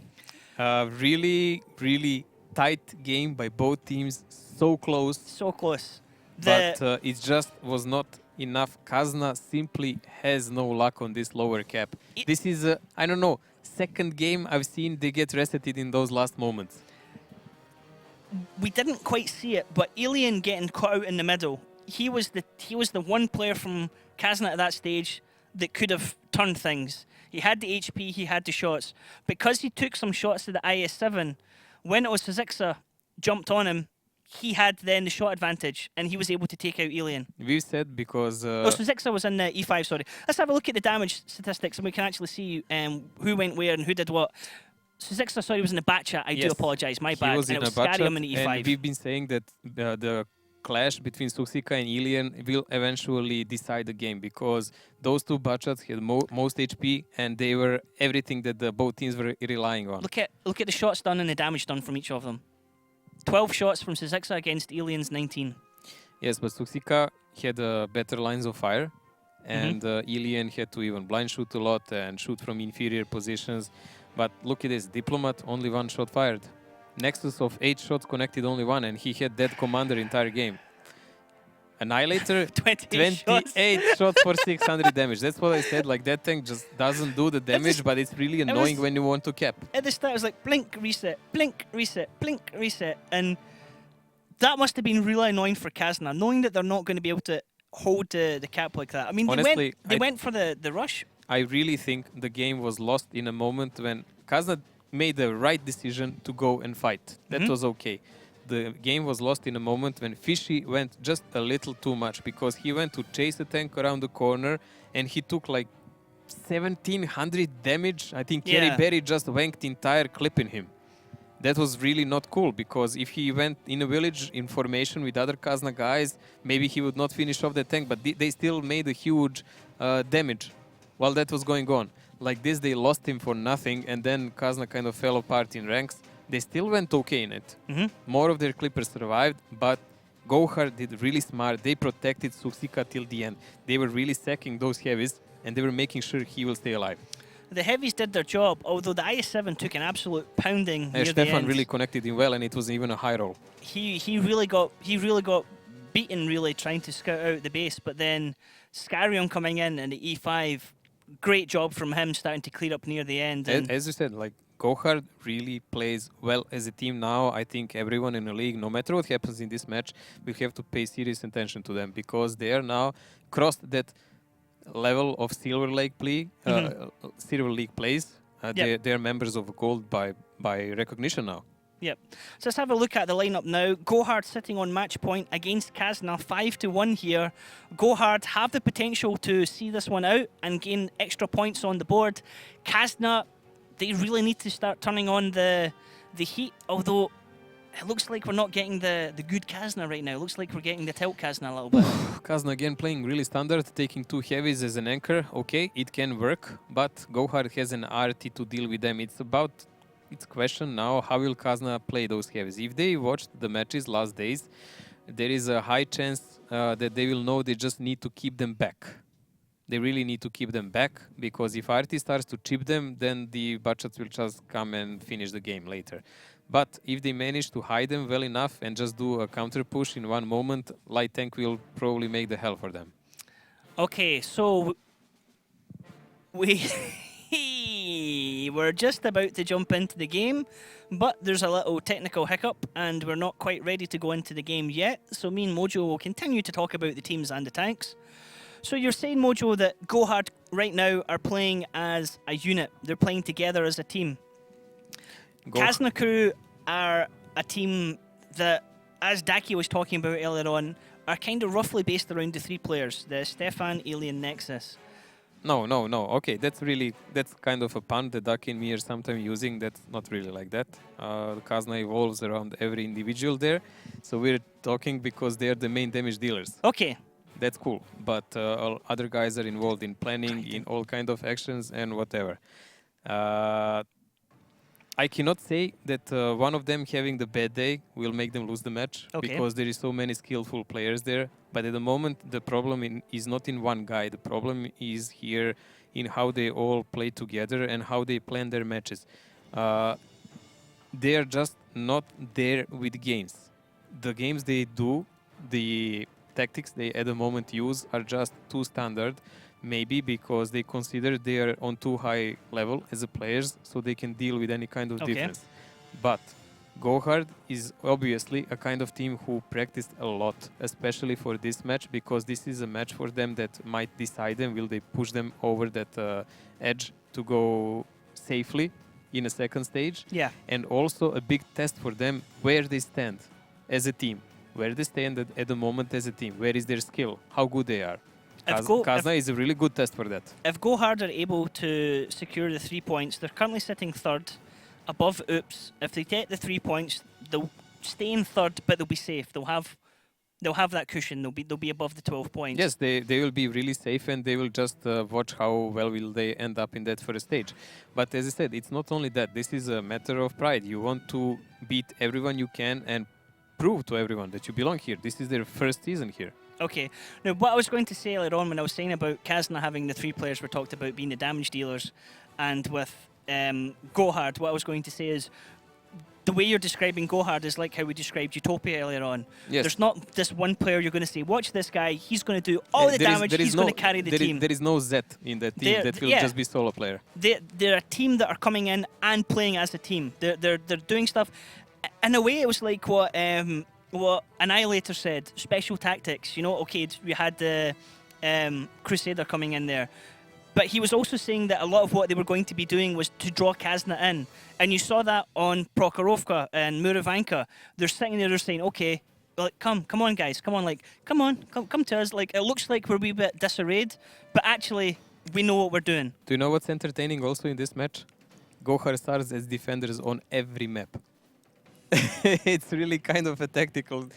Really, really tight game by both teams. So close. So close. But it just was not enough. Kazna simply has no luck on this lower cap. This is, I don't know, second game I've seen they get resetted in those last moments. We didn't quite see it, but Alien getting caught out in the middle, he was the one player from Kazna at that stage that could have turned things. He had the HP, he had the shots. Because he took some shots to the IS-7, when it was Fiziksa jumped on him, he had then the shot advantage, and he was able to take out Alien. We said because... Fiziksa was in the E5, sorry. Let's have a look at the damage statistics, and we can actually see who went where and who did what. Fiziksa, sorry, was in the bat chat. I do apologise, my bad. Was and in it was a bat Scarium in the E5. And we've been saying that the clash between Suksika and Ilian will eventually decide the game, because those two batchats had most HP and they were everything that the both teams were relying on. Look at the shots done and the damage done from each of them. 12 shots from Suzixa against Alien's 19. Yes, but Suksika had better lines of fire, and Ilian had to even blind shoot a lot and shoot from inferior positions. But look at this, Diplomat, only one shot fired. Nexus of 8 shots connected, only one, and he had dead commander entire game. Annihilator, 28 shots for 600 damage. That's what I said, like that tank just doesn't do the damage, but it's really annoying when you want to cap. At the start it was like blink, reset, blink, reset, blink, reset, and that must have been really annoying for Kazna, knowing that they're not going to be able to hold the cap like that. I mean, honestly, they went for the rush. I really think the game was lost in a moment when Kazna made the right decision to go and fight. That was okay. The game was lost in a moment when Fishy went just a little too much, because he went to chase the tank around the corner and he took like 1700 damage. I think Kerry Berry just wanked entire clip in him. That was really not cool, because if he went in a village in formation with other Kazna guys, maybe he would not finish off the tank, but they still made a huge damage while that was going on. Like this, they lost him for nothing, and then Kazna kind of fell apart in ranks. They still went okay in it. More of their clippers survived, but GoHard did really smart. They protected Suksika till the end. They were really sacking those heavies, and they were making sure he will stay alive. The heavies did their job, although the IS-7 took an absolute pounding near the Stefan end. really connected him well, and it was even a high roll. He really got beaten really trying to scout out the base, but then Scarium coming in and the E5, great job from him starting to clear up near the end. As you said, like GoHard really plays well as a team now. I think everyone in the league, no matter what happens in this match, will have to pay serious attention to them, because they are now crossed that level of Silver League play, Silver League plays. They're members of Gold by recognition now. Yep. So let's have a look at the lineup now. GoHard sitting on match point against Kazna, 5-1 here. GoHard have the potential to see this one out and gain extra points on the board. Kazna, they really need to start turning on the heat, although it looks like we're not getting the good Kazna right now. It looks like we're getting the tilt Kazna a little bit. Kazna again playing really standard, taking 2 heavies as an anchor. Okay, it can work, but GoHard has an RT to deal with them. It's question now, how will Kazna play those heavies? If they watched the matches last days, there is a high chance that they will know they just need to keep them back. They really need to keep them back, because if RT starts to chip them, then the Batchats will just come and finish the game later. But if they manage to hide them well enough and just do a counter push in one moment, light tank will probably make the hell for them. Okay, so we're just about to jump into the game, but there's a little technical hiccup and we're not quite ready to go into the game yet. So me and Mojo will continue to talk about the teams and the tanks. So you're saying, Mojo, that GoHard right now are playing as a unit. They're playing together as a team. Kazna crew are a team that, as Daki was talking about earlier on, are kind of roughly based around the 3 players, the Stefan, Alien, Nexus. No. Okay, that's kind of a pun that Daki and me are sometimes using. That's not really like that. Kazna evolves around every individual there. So we're talking because they are the main damage dealers. Okay. That's cool. But other guys are involved in planning, in all kind of actions and whatever. I cannot say that one of them having the bad day will make them lose the match because there is so many skillful players there. But at the moment, the problem is not in one guy. The problem is here in how they all play together and how they plan their matches. They are just not there with games. The games they do, the tactics they at the moment use are just too standard. Maybe because they consider they are on too high level as a players, so they can deal with any kind of difference. But GoHard is obviously a kind of team who practiced a lot, especially for this match, because this is a match for them that might decide them, will they push them over that edge to go safely in a second stage. Yeah. And also a big test for them where they stand as a team, where they stand at the moment as a team, where is their skill, how good they are. Kazna is a really good test for that. If GoHard are able to secure the 3 points, they're currently sitting third, above Oops. If they get the 3 points, they'll stay in third, but they'll be safe. They'll have that cushion. They'll be above the 12 points. Yes, they will be really safe, and they will just watch how well will they end up in that first stage. But as I said, it's not only that. This is a matter of pride. You want to beat everyone you can and prove to everyone that you belong here. This is their first season here. Okay. Now, what I was going to say earlier on when I was saying about Kazna having the 3 players we talked about being the damage dealers, and with GoHard, what I was going to say is the way you're describing GoHard is like how we described Utopia earlier on. Yes. There's not this one player you're going to say, watch this guy, he's going to do all the damage, he's going to carry the team. There is no Z in that team that will just be solo player. They're a team that are coming in and playing as a team. They're doing stuff. In a way, it was like what Annihilator said, special tactics. You know, okay, we had the Crusader coming in there. But he was also saying that a lot of what they were going to be doing was to draw Kazna in. And you saw that on Prokhorovka and Muravanka. They're sitting there, they're saying, okay, like, come on, guys, come on, come to us. Like, it looks like we're a wee bit disarrayed, but actually, we know what we're doing. Do you know what's entertaining also in this match? GoHard starts as defenders on every map. It's really kind of a tactical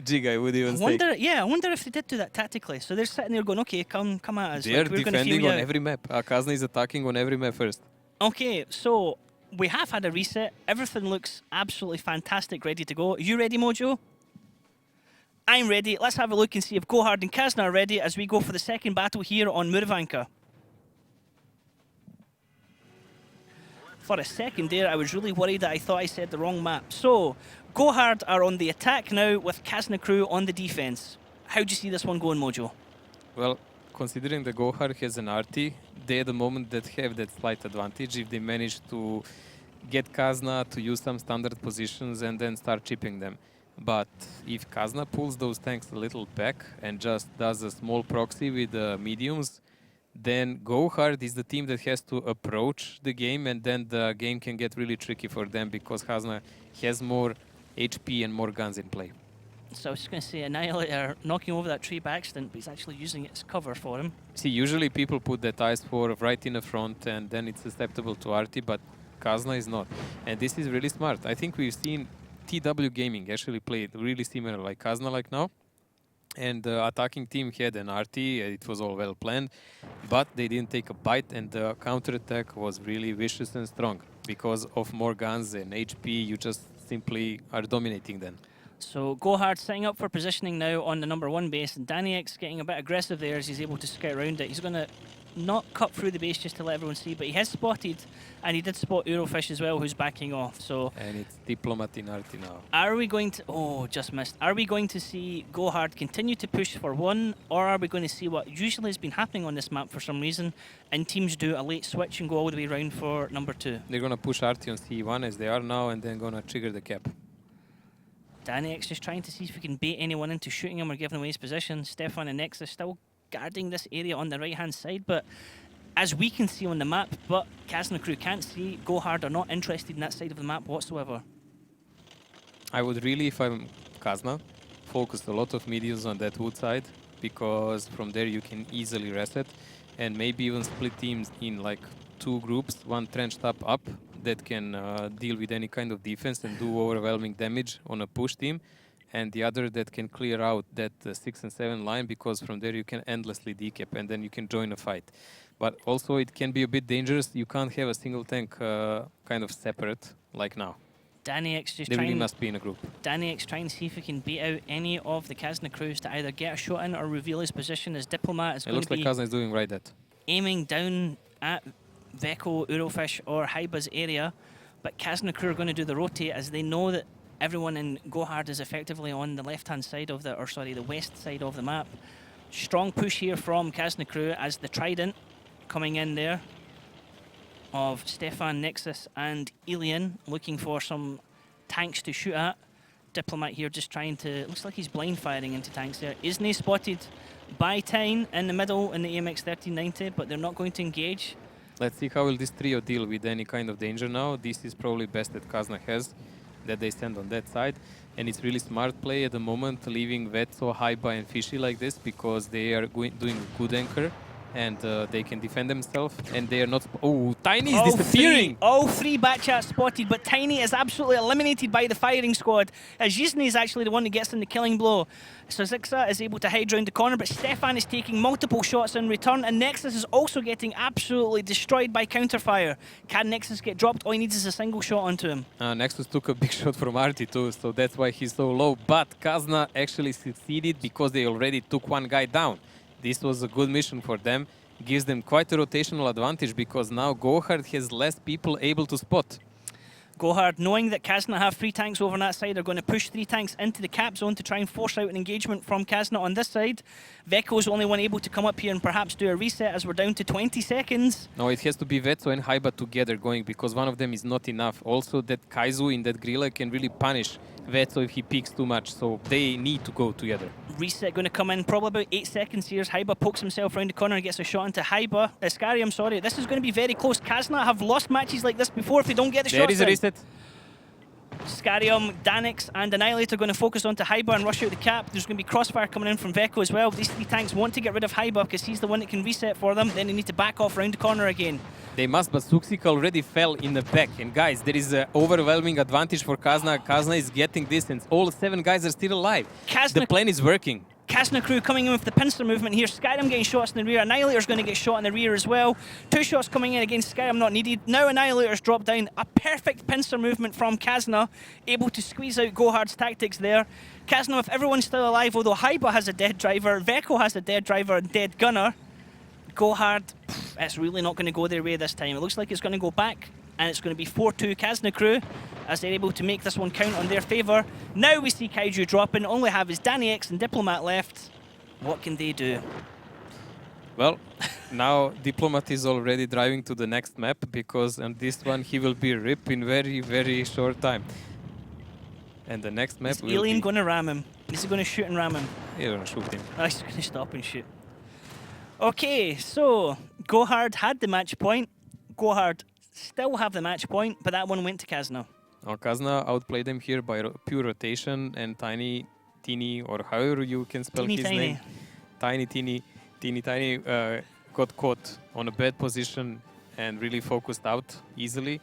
jig, I would even say. Yeah, I wonder if they did do that tactically. So they're sitting there going, okay, come at us. They are defending on every map. Kazna is attacking on every map first. Okay, so we have had a reset. Everything looks absolutely fantastic, ready to go. Are you ready, Mojo? I'm ready. Let's have a look and see if GoHard and Kazna are ready as we go for the second battle here on Muravanka. For a second there, I was really worried that I thought I said the wrong map. So, GoHard are on the attack now with Kazna crew on the defense. How do you see this one going, Mojo? Well, considering the GoHard has an RT, they at the moment that have that slight advantage if they manage to get Kazna to use some standard positions and then start chipping them. But if Kazna pulls those tanks a little back and just does a small proxy with the mediums, then GoHard is the team that has to approach the game, and then the game can get really tricky for them because Kazna has more HP and more guns in play. So I was just going to say, Annihilator knocking over that tree by accident, but he's actually using it as cover for him. See, usually people put that IS-4 right in the front and then it's susceptible to RT, but Kazna is not. And this is really smart. I think we've seen TW Gaming actually play really similar like Kazna like now. And the attacking team had an RT, it was all well planned, but they didn't take a bite, and the counterattack was really vicious and strong. Because of more guns and HP, you just simply are dominating them. So GoHard setting up for positioning now on the #1 base, and DannyX getting a bit aggressive there as he's able to scout around it. He's going to not cut through the base just to let everyone see, but he has spotted, and he did spot Eurofish as well, who's backing off. So, and it's Diplomat in RT now. Are we going to... Oh, just missed. Are we going to see GoHard continue to push for 1, or are we going to see what usually has been happening on this map for some reason, and teams do a late switch and go all the way around for #2? They're going to push RT on C1 as they are now, and then going to trigger the cap. DannyX just trying to see if we can bait anyone into shooting him or giving away his position. Stefan and Nexus still guarding this area on the right-hand side, but as we can see on the map, but Kazna crew can't see, GoHard are not interested in that side of the map whatsoever. I would really, if I'm Kazna, focus a lot of mediums on that wood side, because from there you can easily reset and maybe even split teams in like 2 groups, one trenched up that can deal with any kind of defense and do overwhelming damage on a push team, and the other that can clear out that 6 and 7 line, because from there you can endlessly decap and then you can join a fight. But also it can be a bit dangerous. You can't have a single tank kind of separate like now. Danny just They really must be in a group. Danny trying to see if he can beat out any of the Kazna crews to either get a shot in or reveal his position as Diplomat is going to be... It looks like Kazna is doing right that. Aiming down at Veko, Eurofish or Haiba's area, but Kazna crew are going to do the rotate as they know that everyone in GoHard is effectively on the left-hand side of the, or sorry, the west side of the map. Strong push here from Kazna crew as the Trident coming in there of Stefan, Nexus and Alien looking for some tanks to shoot at. Diplomat here just trying to, looks like he's blind firing into tanks there. Isn't spotted by Tyne in the middle in the AMX 1390, but they're not going to engage. Let's see how will this trio deal with any kind of danger now. This is probably best that Kazna has, that they stand on that side. And it's really smart play at the moment, leaving Vetso, Haiba and Fishy like this, because they are doing good anchor and they can defend themselves and they are not... Oh, Tiny is disappearing! All three Batchats spotted, but Tiny is absolutely eliminated by the firing squad as Yizny is actually the one that gets in the killing blow. So Zixa is able to hide round the corner, but Stefan is taking multiple shots in return, and Nexus is also getting absolutely destroyed by counterfire. Can Nexus get dropped? All he needs is a single shot onto him. Nexus took a big shot from Artie too, so that's why he's so low. But Kazna actually succeeded because they already took one guy down. This was a good mission for them. Gives them quite a rotational advantage because now GoHard has less people able to spot. GoHard, knowing that Kazna have 3 tanks over on that side, are going to push 3 tanks into the cap zone to try and force out an engagement from Kazna on this side. Veko's the only one able to come up here and perhaps do a reset as we're down to 20 seconds. No, it has to be Vetso and Haiba together going because one of them is not enough. Also, that Kaizu in that Grilla can really punish Vetso if he peaks too much, so they need to go together. Reset going to come in probably about 8 seconds here. Haiba pokes himself around the corner and gets a shot into Haiba. Scary, I'm sorry. This is going to be very close. Kazna have lost matches like this before if they don't get the shots in. There is a reset. Scarium, Danix and Annihilator going to focus onto Haiba and rush out the cap. There's going to be crossfire coming in from Veko as well. These 3 tanks want to get rid of Haiba because he's the one that can reset for them. Then they need to back off around the corner again. They must, but Suksik already fell in the back. And guys, there is an overwhelming advantage for Kazna. Kazna is getting this and all 7 guys are still alive. The plan is working. Kazna crew coming in with the pincer movement here. Skyrim getting shots in the rear. Annihilator's going to get shot in the rear as well. 2 shots coming in against Skyrim, not needed. Now Annihilator's dropped down. A perfect pincer movement from Kazna, able to squeeze out GoHard's tactics there. Kazna, with everyone still alive, although Haiba has a dead driver, Veko has a dead driver and dead gunner. GoHard, it's really not going to go their way this time. It looks like it's going to go back, and it's going to be 4-2 Kazna crew as they're able to make this one count on their favour. Now we see Kaiju dropping. Only have is Danny X and Diplomat left. What can they do? Well, now Diplomat is already driving to the next map because on this one he will be ripped in very, very short time. And the next map will Alien going to ram him? Is he going to shoot and ram him? He's going to shoot him. Oh, he's going to stop and shoot. Okay, so GoHard had the match point. GoHard still have the match point, but that one went to Kazna. Kazna outplayed them here by pure rotation, and Tiny, or however you can spell his name. Tiny got caught on a bad position and really focused out easily.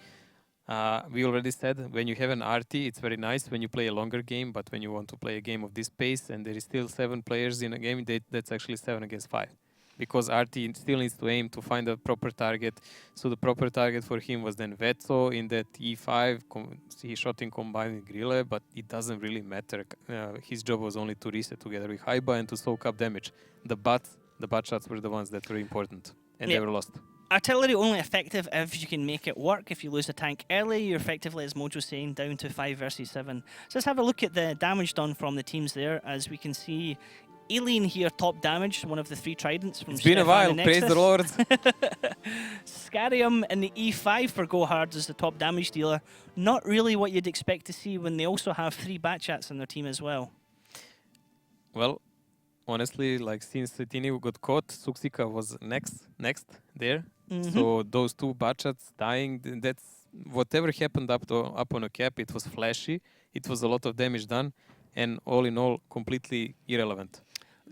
We already said when you have an RT, it's very nice when you play a longer game, but when you want to play a game of this pace and there is still 7 players in a game, that's actually 7 against 5. Because RT still needs to aim to find a proper target. So the proper target for him was then Vetso in that E5. He shot in combined with Grille, but it doesn't really matter. His job was only to reset together with Haiba and to soak up damage. The butt shots were the ones that were important, and they were lost. Artillery only effective if you can make it work. If you lose a tank early, you're effectively, as Mojo's saying, down to 5 versus 7. So let's have a look at the damage done from the teams there. As we can see, Alien here top damage, one of the 3 tridents from It's been a while, praise the Lord. Scarium in the E5 for GoHard is the top damage dealer. Not really what you'd expect to see when they also have 3 Batchats in their team as well. Well, honestly, like since Tini got caught, Suksika was next there. So those 2 Batchats dying, that's whatever happened up on a cap, it was flashy. It was a lot of damage done, and all in all, completely irrelevant.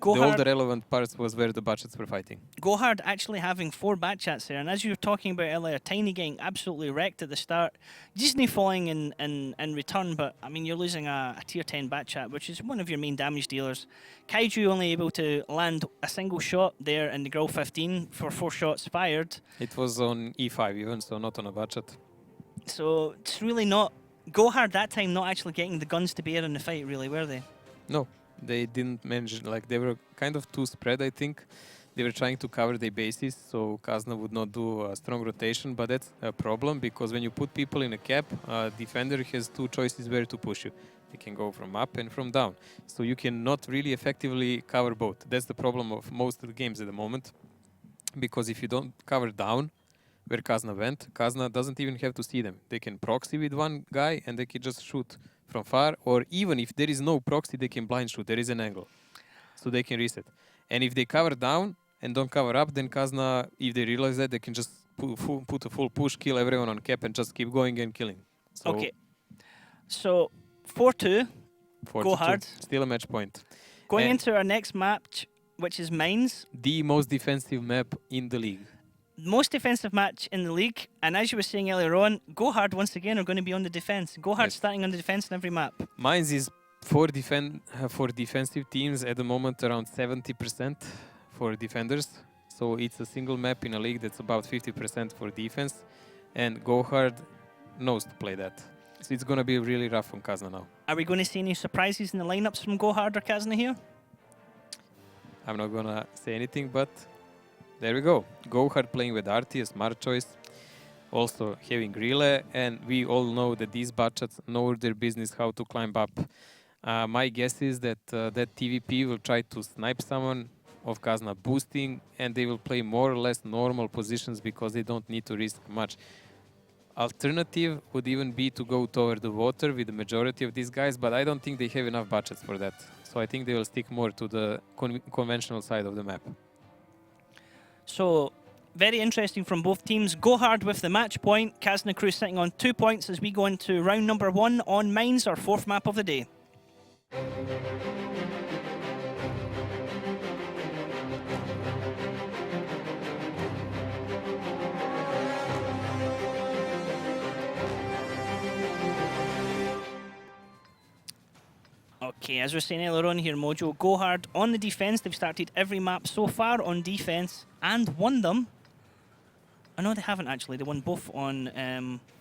The all the GoHard, relevant parts was where the budgets were fighting. GoHard actually having 4 bad chats there, and as you were talking about earlier, Tiny getting absolutely wrecked at the start. Disney falling in return, but I mean, you're losing a tier 10 bat chat, which is one of your main damage dealers. Kaiju only able to land a single shot there in the Grill 15 for 4 shots fired. It was on E5 even, so not on a budget. So it's really not... GoHard that time not actually getting the guns to bear in the fight, really, were they? No, they didn't manage, like they were kind of too spread, I think. They were trying to cover their bases, so Kazna would not do a strong rotation, but that's a problem because when you put people in a cap, defender has 2 choices where to push you. They can go from up and from down. So you cannot really effectively cover both. That's the problem of most of the games at the moment. Because if you don't cover down, where Kazna went, Kazna doesn't even have to see them. They can proxy with one guy and they can just shoot from far, or even if there is no proxy, they can blind shoot. There is an angle. So they can reset. And if they cover down and don't cover up, then Kazna, if they realize that, they can just put a full push, kill everyone on cap and just keep going and killing. So Okay. So 4-2. GoHard. Still a match point. Going And into our next match, which is Mines. the most defensive map in the league. Most defensive match in the league, and as you were saying earlier on, GoHard once again are going to be on the defense. GoHard Yes. starting on the defense in every map. Mines is for defensive teams at the moment around 70% for defenders. So it's a single map in a league that's about 50% for defense. And GoHard knows to play that. So it's going to be really rough on Kazna now. Are we going to see any surprises in the lineups from GoHard or Kazna here? I'm not going to say anything, but there we go. GoHard playing with Artie, a smart choice. Also having Relay, and we all know that these budgets know their business how to climb up. My guess is that that TVP will try to snipe someone of Kazna boosting, and they will play more or less normal positions because they don't need to risk much. Alternative would even be to go toward the water with the majority of these guys, but I don't think they have enough budgets for that. So I think they will stick more to the conventional side of the map. So, very interesting from both teams. GoHard with the match point. Kazna Crew sitting on 2 points as we go into round number 1 on Mines, our 4th map of the day. Okay, as we we're saying earlier on here, Mojo, GoHard on the defense. They've started every map so far on defense and won them. I know they haven't actually. They won both on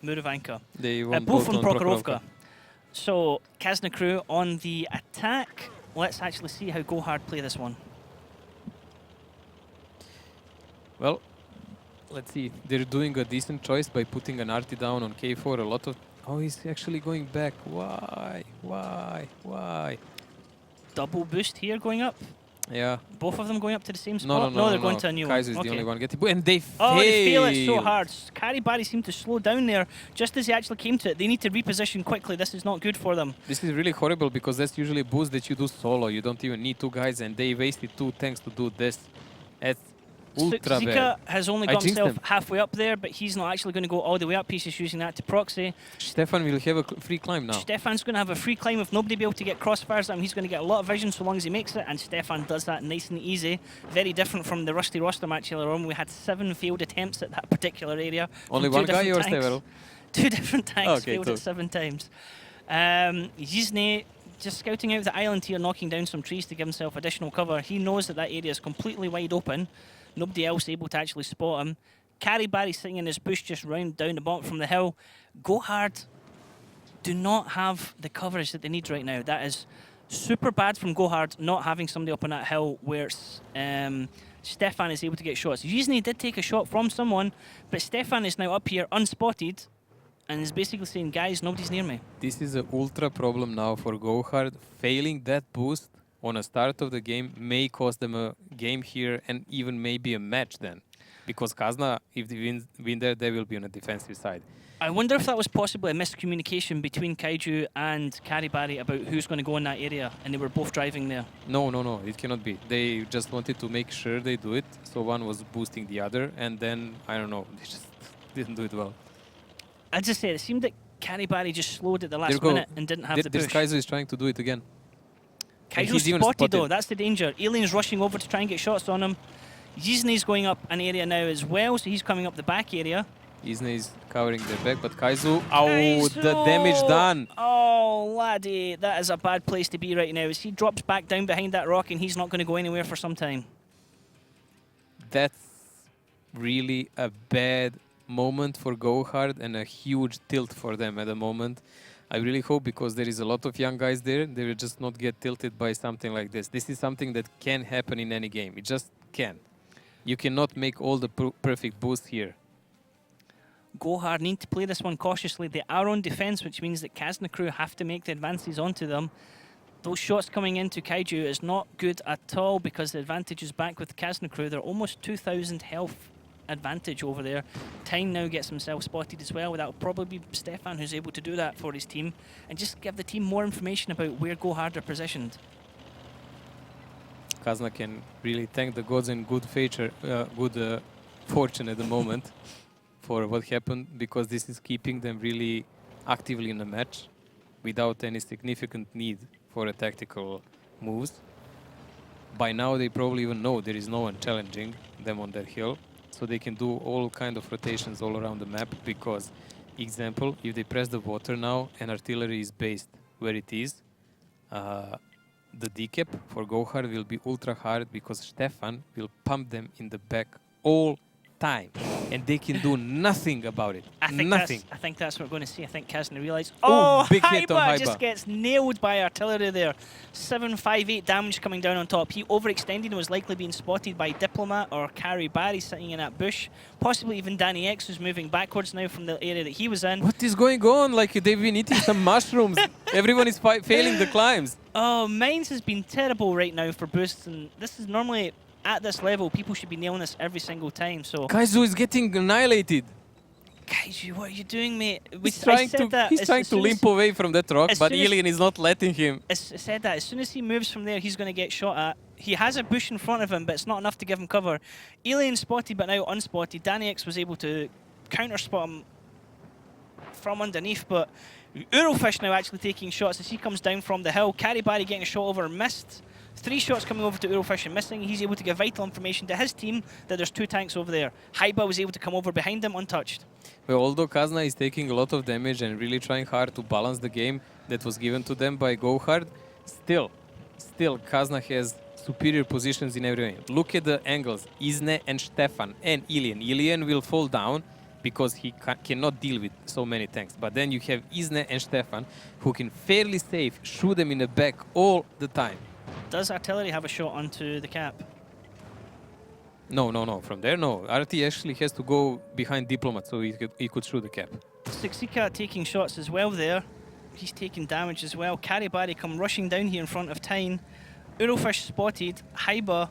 Muravanka. They won Both on Prokhorovka. Prokhorovka. So, Kazna Crew on the attack. Let's actually see how GoHard play this one. Well, let's see. They're doing a decent choice by putting an Artie down on K4. A lot of... Oh, he's actually going back. Why? Why? Why? Double boost here going up. Yeah. Both of them going up to the same No, spot? no, they're going to a new one. Kaiser is the only one getting... And they fail! Oh, they fail it so hard. Karibari seemed to slow down there just as he actually came to it. They need to reposition quickly. This is not good for them. This is really horrible because that's usually a boost that you do solo. You don't even need 2 guys, and they wasted 2 tanks to do this. It's ultra Zika bad. has only I got jinxed himself them. halfway up there, but he's not actually going to go all the way up. He's just using that to proxy. Stefan will have a free climb now. Stefan's going to have a free climb if nobody be able to get crossfires at him. He's going to get a lot of vision so long as he makes it, and Stefan does that nice and easy. Very different from the Rusty Roster match earlier on. We had 7 failed attempts at that particular area. Only from 2 one guy or different tanks. several? 2 different tanks Okay, failed so it 7 times. Yizne just scouting out the island here, knocking down some trees to give himself additional cover. He knows that that area is completely wide open. Nobody else able to actually spot him. Karibari sitting in his bush just round down the bottom from the hill. GoHard do not have the coverage that they need right now. That is super bad from GoHard not having somebody up on that hill where Stefan is able to get shots. Yizne did take a shot from someone, but Stefan is now up here unspotted and is basically saying, guys, nobody's near me. This is an ultra problem now for GoHard. Failing that boost on a start of the game may cost them a game here and even maybe a match then. Because Kazna, if they win there, they will be on a defensive side. I wonder if that was possibly a miscommunication between Kaiju and Karibari about who's going to go in that area, and they were both driving there. No, it cannot be. They just wanted to make sure they do it, so one was boosting the other, and then, I don't know, they just didn't do it well. As I said, it seemed that Karibari just slowed at the last minute and didn't have the push. Kaizo is trying to do it again. And Kaiju's he's even spotted though, spotted. that's the danger. Alien's rushing over to try and get shots on him. Yizne's going up an area now as well, so he's coming up the back area. Izne is covering their back, but Kaizu, oh, the damage done. Oh, laddie, that is a bad place to be right now. As he drops back down behind that rock and he's not going to go anywhere for some time. That's really a bad moment for GoHard and a huge tilt for them at the moment. I really hope, because there is a lot of young guys there, they will just not get tilted by something like this. This is something that can happen in any game. It just can. You cannot make all the perfect boosts here. GoHard need to play this one cautiously. They are on defense, which means that Kazna crew have to make the advances onto them. Those shots coming into Kaiju is not good at all, because the advantage is back with Kazna crew. They're almost 2,000 health advantage over there. Tyne now gets himself spotted as well. That'll probably be Stefan who's able to do that for his team and just give the team more information about where GoHard are positioned. Kazna can really thank the gods and good fortune at the moment for what happened, because this is keeping them really actively in the match without any significant need for a tactical moves. By now they probably even know there is no one challenging them on that hill, so they can do all kind of rotations all around the map, because, example, if they press the water now and artillery is based where it is, the decap for GoHard will be ultra hard, because Stefan will pump them in the back all time, and they can do nothing about it. I think that's what we're going to see. I think Kazna realised. Oh, big hit on Haiba. Just gets nailed by artillery there. 758 damage coming down on top. He overextended and was likely being spotted by Diplomat or Carrie Barry sitting in that bush. Possibly even Danny X, who's moving backwards now from the area that he was in. What is going on? Like, they've been eating some mushrooms. Everyone is failing the climbs. Oh, Mines has been terrible right now for boosts, and this is normally, at this level, people should be nailing this every single time. So Kaizu is getting annihilated. Kaizu, what are you doing, mate? He's trying to limp away from that rock, but Alien is not letting him. I said that as soon as he moves from there, he's going to get shot at. He has a bush in front of him, but it's not enough to give him cover. Alien spotted, but now unspotted. Danny X was able to counter spot him from underneath, but Eurofish now actually taking shots as he comes down from the hill. Carrie Barry getting a shot over, missed. 3 shots coming over to Eurofish and missing. He's able to give vital information to his team that there's 2 tanks over there. Haiba was able to come over behind him untouched. Well, although Kazna is taking a lot of damage and really trying hard to balance the game that was given to them by GoHard, still Kazna has superior positions in every way. Look at the angles. Izne and Stefan and Ilian. Ilian will fall down because he cannot deal with so many tanks. But then you have Izne and Stefan who can fairly safe shoot them in the back all the time. Does artillery have a shot onto the cap? No. From there, no. RT actually has to go behind Diplomat so he could shoot the cap. Sixika taking shots as well there. He's taking damage as well. Carrie Barry come rushing down here in front of Tyne. Eurofish spotted. Haiba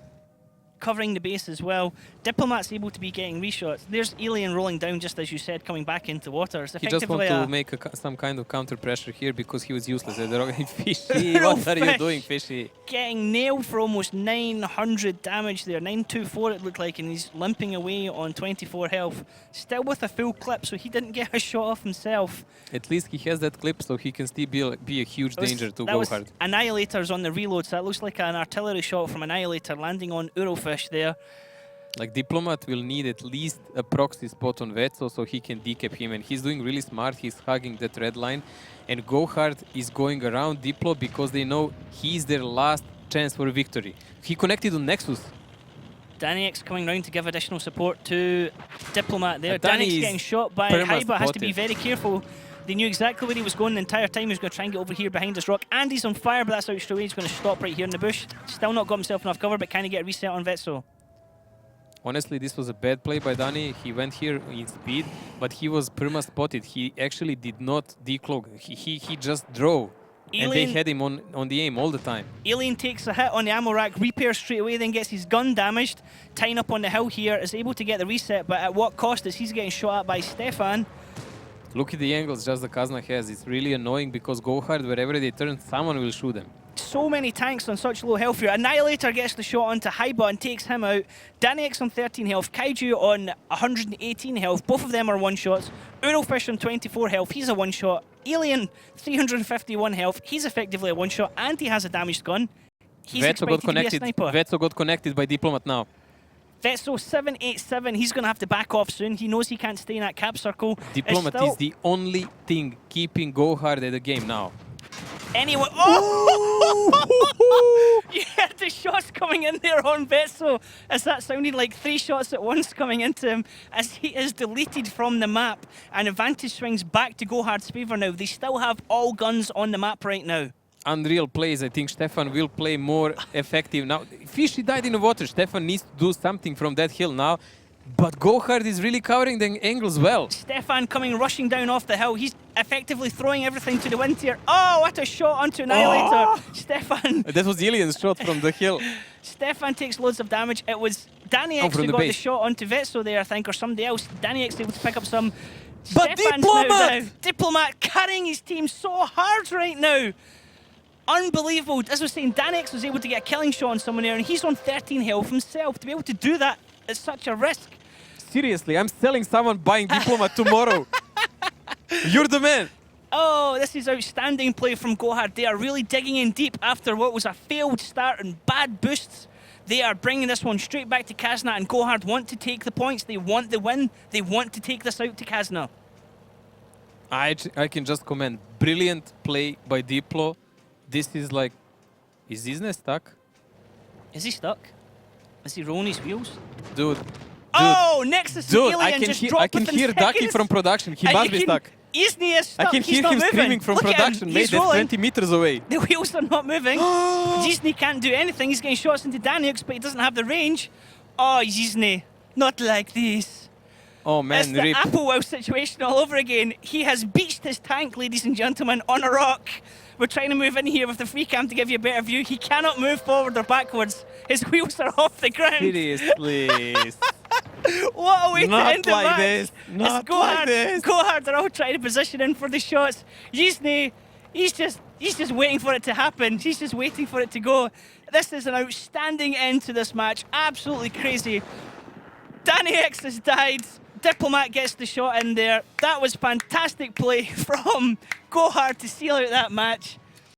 covering the base as well. Diplomat's able to be getting reshots. There's Alien rolling down, just as you said, coming back into water. It's he just wanted to make some kind of counter pressure here because he was useless. Fishy, what are you doing, Fishy? Getting nailed for almost 900 damage there. 924 it looked like, and he's limping away on 24 health. Still with a full clip, so he didn't get a shot off himself. At least he has that clip, so he can still be a huge danger to GoHard. Annihilators on the reload, so that looks like an artillery shot from Annihilator landing on Eurofish there. Like, Diplomat will need at least a proxy spot on Vetso so he can decap him, and he's doing really smart. He's hugging that red line, and GoHard is going around Diplo because they know he's their last chance for victory. He connected on Nexus. Danny X coming round to give additional support to Diplomat there. Danny X getting shot by Haiba, has to be very careful. They knew exactly where he was going the entire time. He was going to try and get over here behind this rock. And he's on fire, but that's out straight away. He's going to stop right here in the bush. Still not got himself enough cover, but can he get a reset on Vetso? Honestly, this was a bad play by Danny. He went here in speed, but he was perma-spotted. He actually did not decloak. He just drove. And they had him on the aim all the time. Alien takes a hit on the ammo rack, repairs straight away, then gets his gun damaged. Tyne up on the hill here is able to get the reset, but at what cost is he's getting shot at by Stefan. Look at the angles just the Kazna has. It's really annoying because GoHard, wherever they turn, someone will shoot them. So many tanks on such low health here. Annihilator gets the shot onto Haiba and takes him out. Danny X on 13 health, Kaiju on 118 health. Both of them are one-shots. Eurofish on 24 health, he's a one-shot. Alien, 351 health, he's effectively a one-shot, and he has a damaged gun. He's Vetso expected got to be a connected. sniper. Vetso got connected by Diplomat now. Vetso 787. He's going to have to back off soon. He knows he can't stay in that cap circle. Diplomat is the only thing keeping GoHard at the game now. Anyway, oh! You heard the shots coming in there on Vetso, as that sounded like 3 shots at once coming into him, as he is deleted from the map, and advantage swings back to GoHard's favour now. They still have all guns on the map right now. Unreal plays. I think Stefan will play more effective now. Fishy died in the water. Stefan needs to do something from that hill now. But GoHard is really covering the angles well. Stefan coming rushing down off the hill. He's effectively throwing everything to the wind here. Oh, what a shot onto Annihilator. Oh! Stefan. That was Ilian's shot from the hill. Stefan takes loads of damage. It was Danny X who got the shot onto Vetso there, I think, or somebody else. Danny X able to pick up some. But Stefan's Diplomat! now down. Diplomat carrying his team so hard right now. Unbelievable. As I was saying, Dan X was able to get a killing shot on someone there, and he's on 13 health himself. To be able to do that is such a risk. Seriously, I'm selling someone buying Diplomat tomorrow. You're the man. Oh, this is outstanding play from GoHard. They are really digging in deep after what was a failed start and bad boosts. They are bringing this one straight back to Kazna, and GoHard want to take the points. They want the win. They want to take this out to Kazna. I can just comment. Brilliant play by Diplo. This is like... Is Isne stuck? Is he stuck? Is he rolling his wheels? Dude. Oh, Nexus Dude, and Alien just I dropped can within hear Ducky seconds. from production. He must be stuck. Isn't is stuck? I can He's hear not him moving. screaming from Look at him. production. Mate, He's that's rolling. 20 meters away. The wheels are not moving. Zizny can't do anything. He's getting shots into Daniux, but he doesn't have the range. Oh, Zizny, not like this. Oh man, It's the rip. Applewell situation all over again. He has beached his tank, ladies and gentlemen, on a rock. We're trying to move in here with the free cam to give you a better view. He cannot move forward or backwards. His wheels are off the ground. Seriously. What a way to end the like match. this. Not It's like this. GoHard are all trying to position in for the shots. Yizny, he's just waiting for it to happen. He's just waiting for it to go. This is an outstanding end to this match. Absolutely crazy. Danny X has died. Diplomat gets the shot in there. That was fantastic play from GoHard to seal out that match.